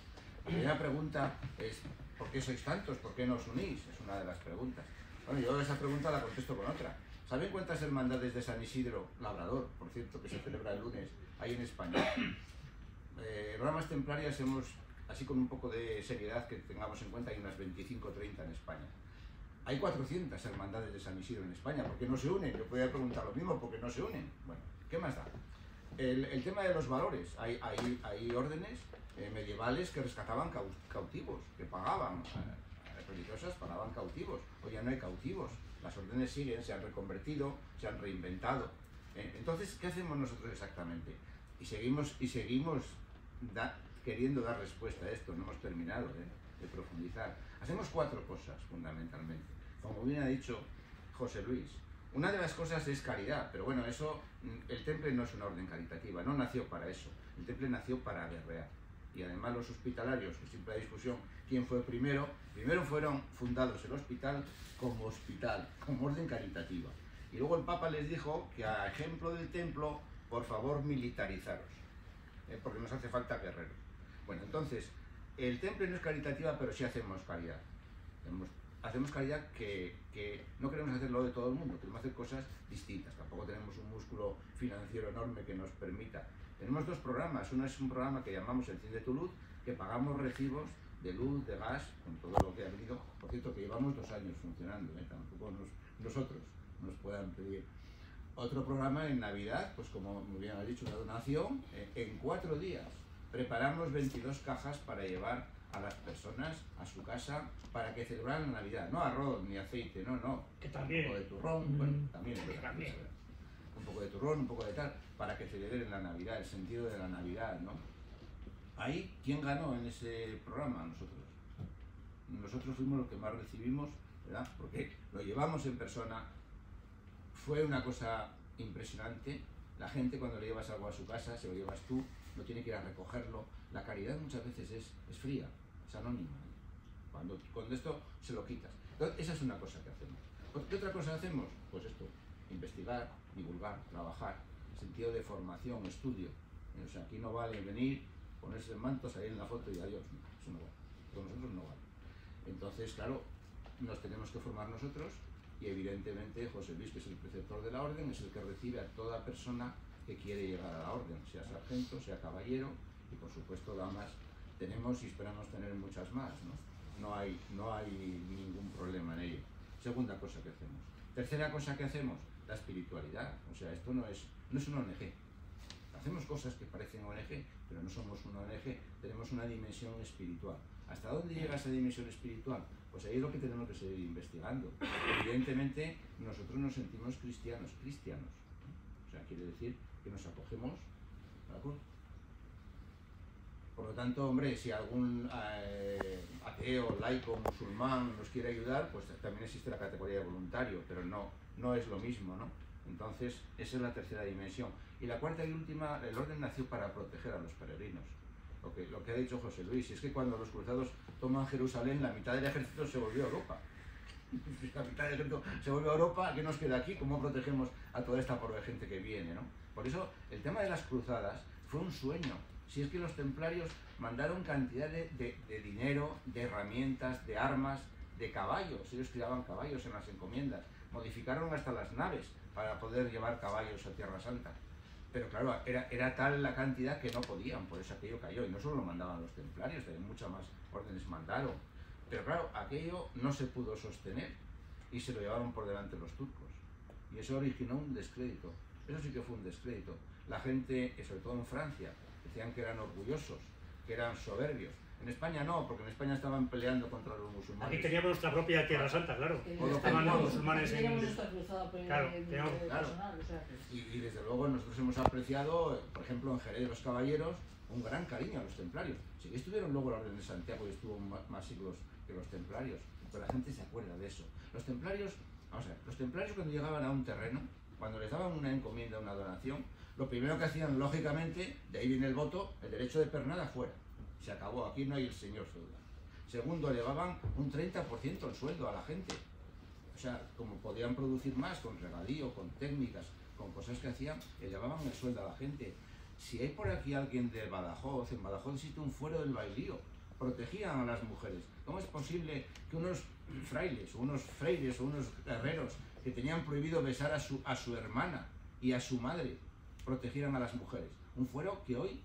La primera pregunta es, ¿por qué sois tantos? ¿Por qué no os unís? Es una de las preguntas. Bueno, yo esa pregunta la contesto con otra. ¿Saben cuántas hermandades de San Isidro Labrador, por cierto, que se celebra el lunes, hay en España? Ramas templarias hemos, así con un poco de seriedad que tengamos en cuenta, hay unas 25 o 30 en España. Hay 400 hermandades de San Isidro en España, ¿por qué no se unen? Yo podría preguntar lo mismo, ¿por qué no se unen? Bueno, ¿qué más da? El tema de los valores, hay órdenes medievales que rescataban cautivos, que pagaban, religiosas pagaban cautivos, hoy ya no hay cautivos, las órdenes siguen, se han reconvertido, se han reinventado. Entonces, ¿qué hacemos nosotros exactamente? Y seguimos queriendo dar respuesta a esto, no hemos terminado de profundizar. Hacemos 4 cosas fundamentalmente, como bien ha dicho José Luis. Una de las cosas es caridad, pero bueno, el temple no es una orden caritativa, no nació para eso, el temple nació para guerrear. Y además los hospitalarios, que siempre hay discusión quién fue primero fueron fundados el hospital, como orden caritativa. Y luego el Papa les dijo que a ejemplo del templo, por favor militarizaros, porque nos hace falta guerreros. Bueno, entonces, el temple no es caritativa, pero sí hacemos caridad. Hacemos caridad que no queremos hacerlo de todo el mundo, queremos hacer cosas distintas. Tampoco tenemos un músculo financiero enorme que nos permita. Tenemos 2 programas, uno es un programa que llamamos Enciende tu Luz, que pagamos recibos de luz, de gas, con todo lo que ha venido. Por cierto, que llevamos 2 años funcionando, tampoco nosotros nos puedan pedir. Otro programa en Navidad, pues como muy bien ha dicho, una donación, en 4 días. Preparamos 22 cajas para llevar a las personas a su casa para que celebraran la Navidad. No arroz ni aceite, no. Que también. Un poco de turrón, bueno, también es verdad. Un poco de turrón, un poco de tal, para que celebren la Navidad, el sentido de la Navidad, ¿no? Ahí, ¿quién ganó en ese programa? Nosotros. Nosotros fuimos los que más recibimos, ¿verdad? Porque lo llevamos en persona. Fue una cosa impresionante. La gente, cuando le llevas algo a su casa, se lo llevas tú, no tiene que ir a recogerlo. La caridad muchas veces es fría, es anónima. Cuando esto se lo quitas. Entonces, esa es una cosa que hacemos. ¿Qué otra cosa hacemos? Pues esto, investigar, divulgar, trabajar, sentido de formación, estudio. O sea, aquí no vale venir, ponerse el manto, salir en la foto y adiós. No, eso no vale. Con nosotros no vale. Entonces, claro, nos tenemos que formar nosotros. Y evidentemente José Luis, que es el preceptor de la orden, es el que recibe a toda persona que quiere llegar a la orden, sea sargento, sea caballero y por supuesto damas. Tenemos y esperamos tener muchas más, ¿no? no hay ningún problema en ello. Segunda cosa que hacemos. Tercera cosa que hacemos, la espiritualidad. O sea, esto no es una ONG. Hacemos cosas que parecen ONG, pero no somos una ONG, tenemos una dimensión espiritual. ¿Hasta dónde llega esa dimensión espiritual? Pues ahí es lo que tenemos que seguir investigando. Evidentemente, nosotros nos sentimos cristianos. O sea, quiere decir que nos acogemos a la cruz. Por lo tanto, hombre, si algún ateo, laico, musulmán nos quiere ayudar, pues también existe la categoría de voluntario, pero no es lo mismo, ¿no? Entonces, esa es la tercera dimensión. Y la cuarta y última, el orden nació para proteger a los peregrinos. Lo que ha dicho José Luis, es que cuando los cruzados toman Jerusalén, la mitad del ejército se volvió a Europa. La mitad del ejército se volvió a Europa, ¿qué nos queda aquí? ¿Cómo protegemos a toda esta pobre gente que viene, ¿no? Por eso, el tema de las cruzadas fue un sueño. Si es que los templarios mandaron cantidad de dinero, de herramientas, de armas, de caballos. Ellos criaban caballos en las encomiendas. Modificaron hasta las naves para poder llevar caballos a Tierra Santa. Pero claro, era tal la cantidad que no podían, por eso aquello cayó. Y no solo lo mandaban los templarios, también muchas más órdenes mandaron. Pero claro, aquello no se pudo sostener y se lo llevaron por delante los turcos. Y eso originó un descrédito. Eso sí que fue un descrédito. La gente, sobre todo en Francia, decían que eran orgullosos, que eran soberbios. En España no, porque en España estaban peleando contra los musulmanes. Aquí teníamos nuestra propia Tierra Santa, claro. Estaban los musulmanes en... Claro. Y desde luego nosotros hemos apreciado, por ejemplo, en Jerez de los Caballeros, un gran cariño a los templarios. Sí que estuvieron luego la Orden de Santiago y estuvo más siglos que los templarios, pero la gente se acuerda de eso. Los templarios, vamos a ver, los templarios cuando llegaban a un terreno, cuando les daban una encomienda, una donación, lo primero que hacían, lógicamente, de ahí viene el voto, el derecho de pernada fuera. Se acabó, aquí no hay el señor feudal. Segundo, elevaban un 30% el sueldo a la gente. O sea, como podían producir más con regadío, con técnicas, con cosas que hacían, elevaban el sueldo a la gente. Si hay por aquí alguien de Badajoz, en Badajoz existe un fuero del bailío, protegían a las mujeres. ¿Cómo es posible que unos frailes, o unos freires, o unos guerreros que tenían prohibido besar a su hermana y a su madre, protegieran a las mujeres? Un fuero que hoy...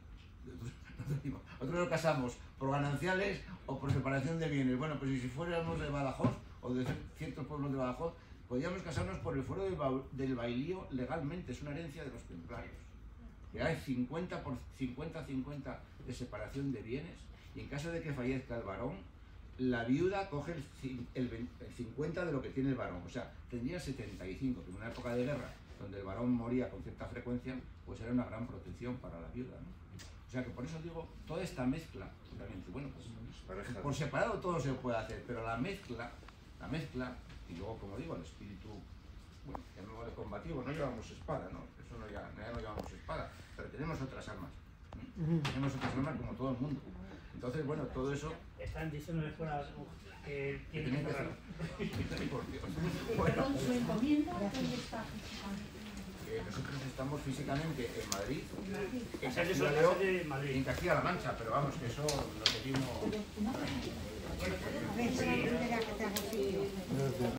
Nosotros nos casamos por gananciales o por separación de bienes. Bueno, pues si fuéramos de Badajoz o de ciertos pueblos de Badajoz, podíamos casarnos por el fuero del bailío legalmente. Es una herencia de los templarios. Que hay 50 de separación de bienes y en caso de que fallezca el varón, la viuda coge el 50 de lo que tiene el varón. O sea, tendría 75, que en una época de guerra donde el varón moría con cierta frecuencia, pues era una gran protección para la viuda, ¿no? O sea que por eso digo, toda esta mezcla, bueno, pues por separado todo se puede hacer, pero la mezcla, y luego como digo, el espíritu, bueno, llamémosle combativo, no llevamos espada, ¿no? Eso ya no llevamos espada, pero tenemos otras armas, tenemos otras armas como todo el mundo. Entonces, bueno, todo eso... Están diciéndole fuera que tiene que cerrar. Bueno, ¿Su encomienda dónde está físicamente? Nosotros estamos físicamente en Madrid, en Castilla-La Mancha, pero vamos, que eso lo pedimos...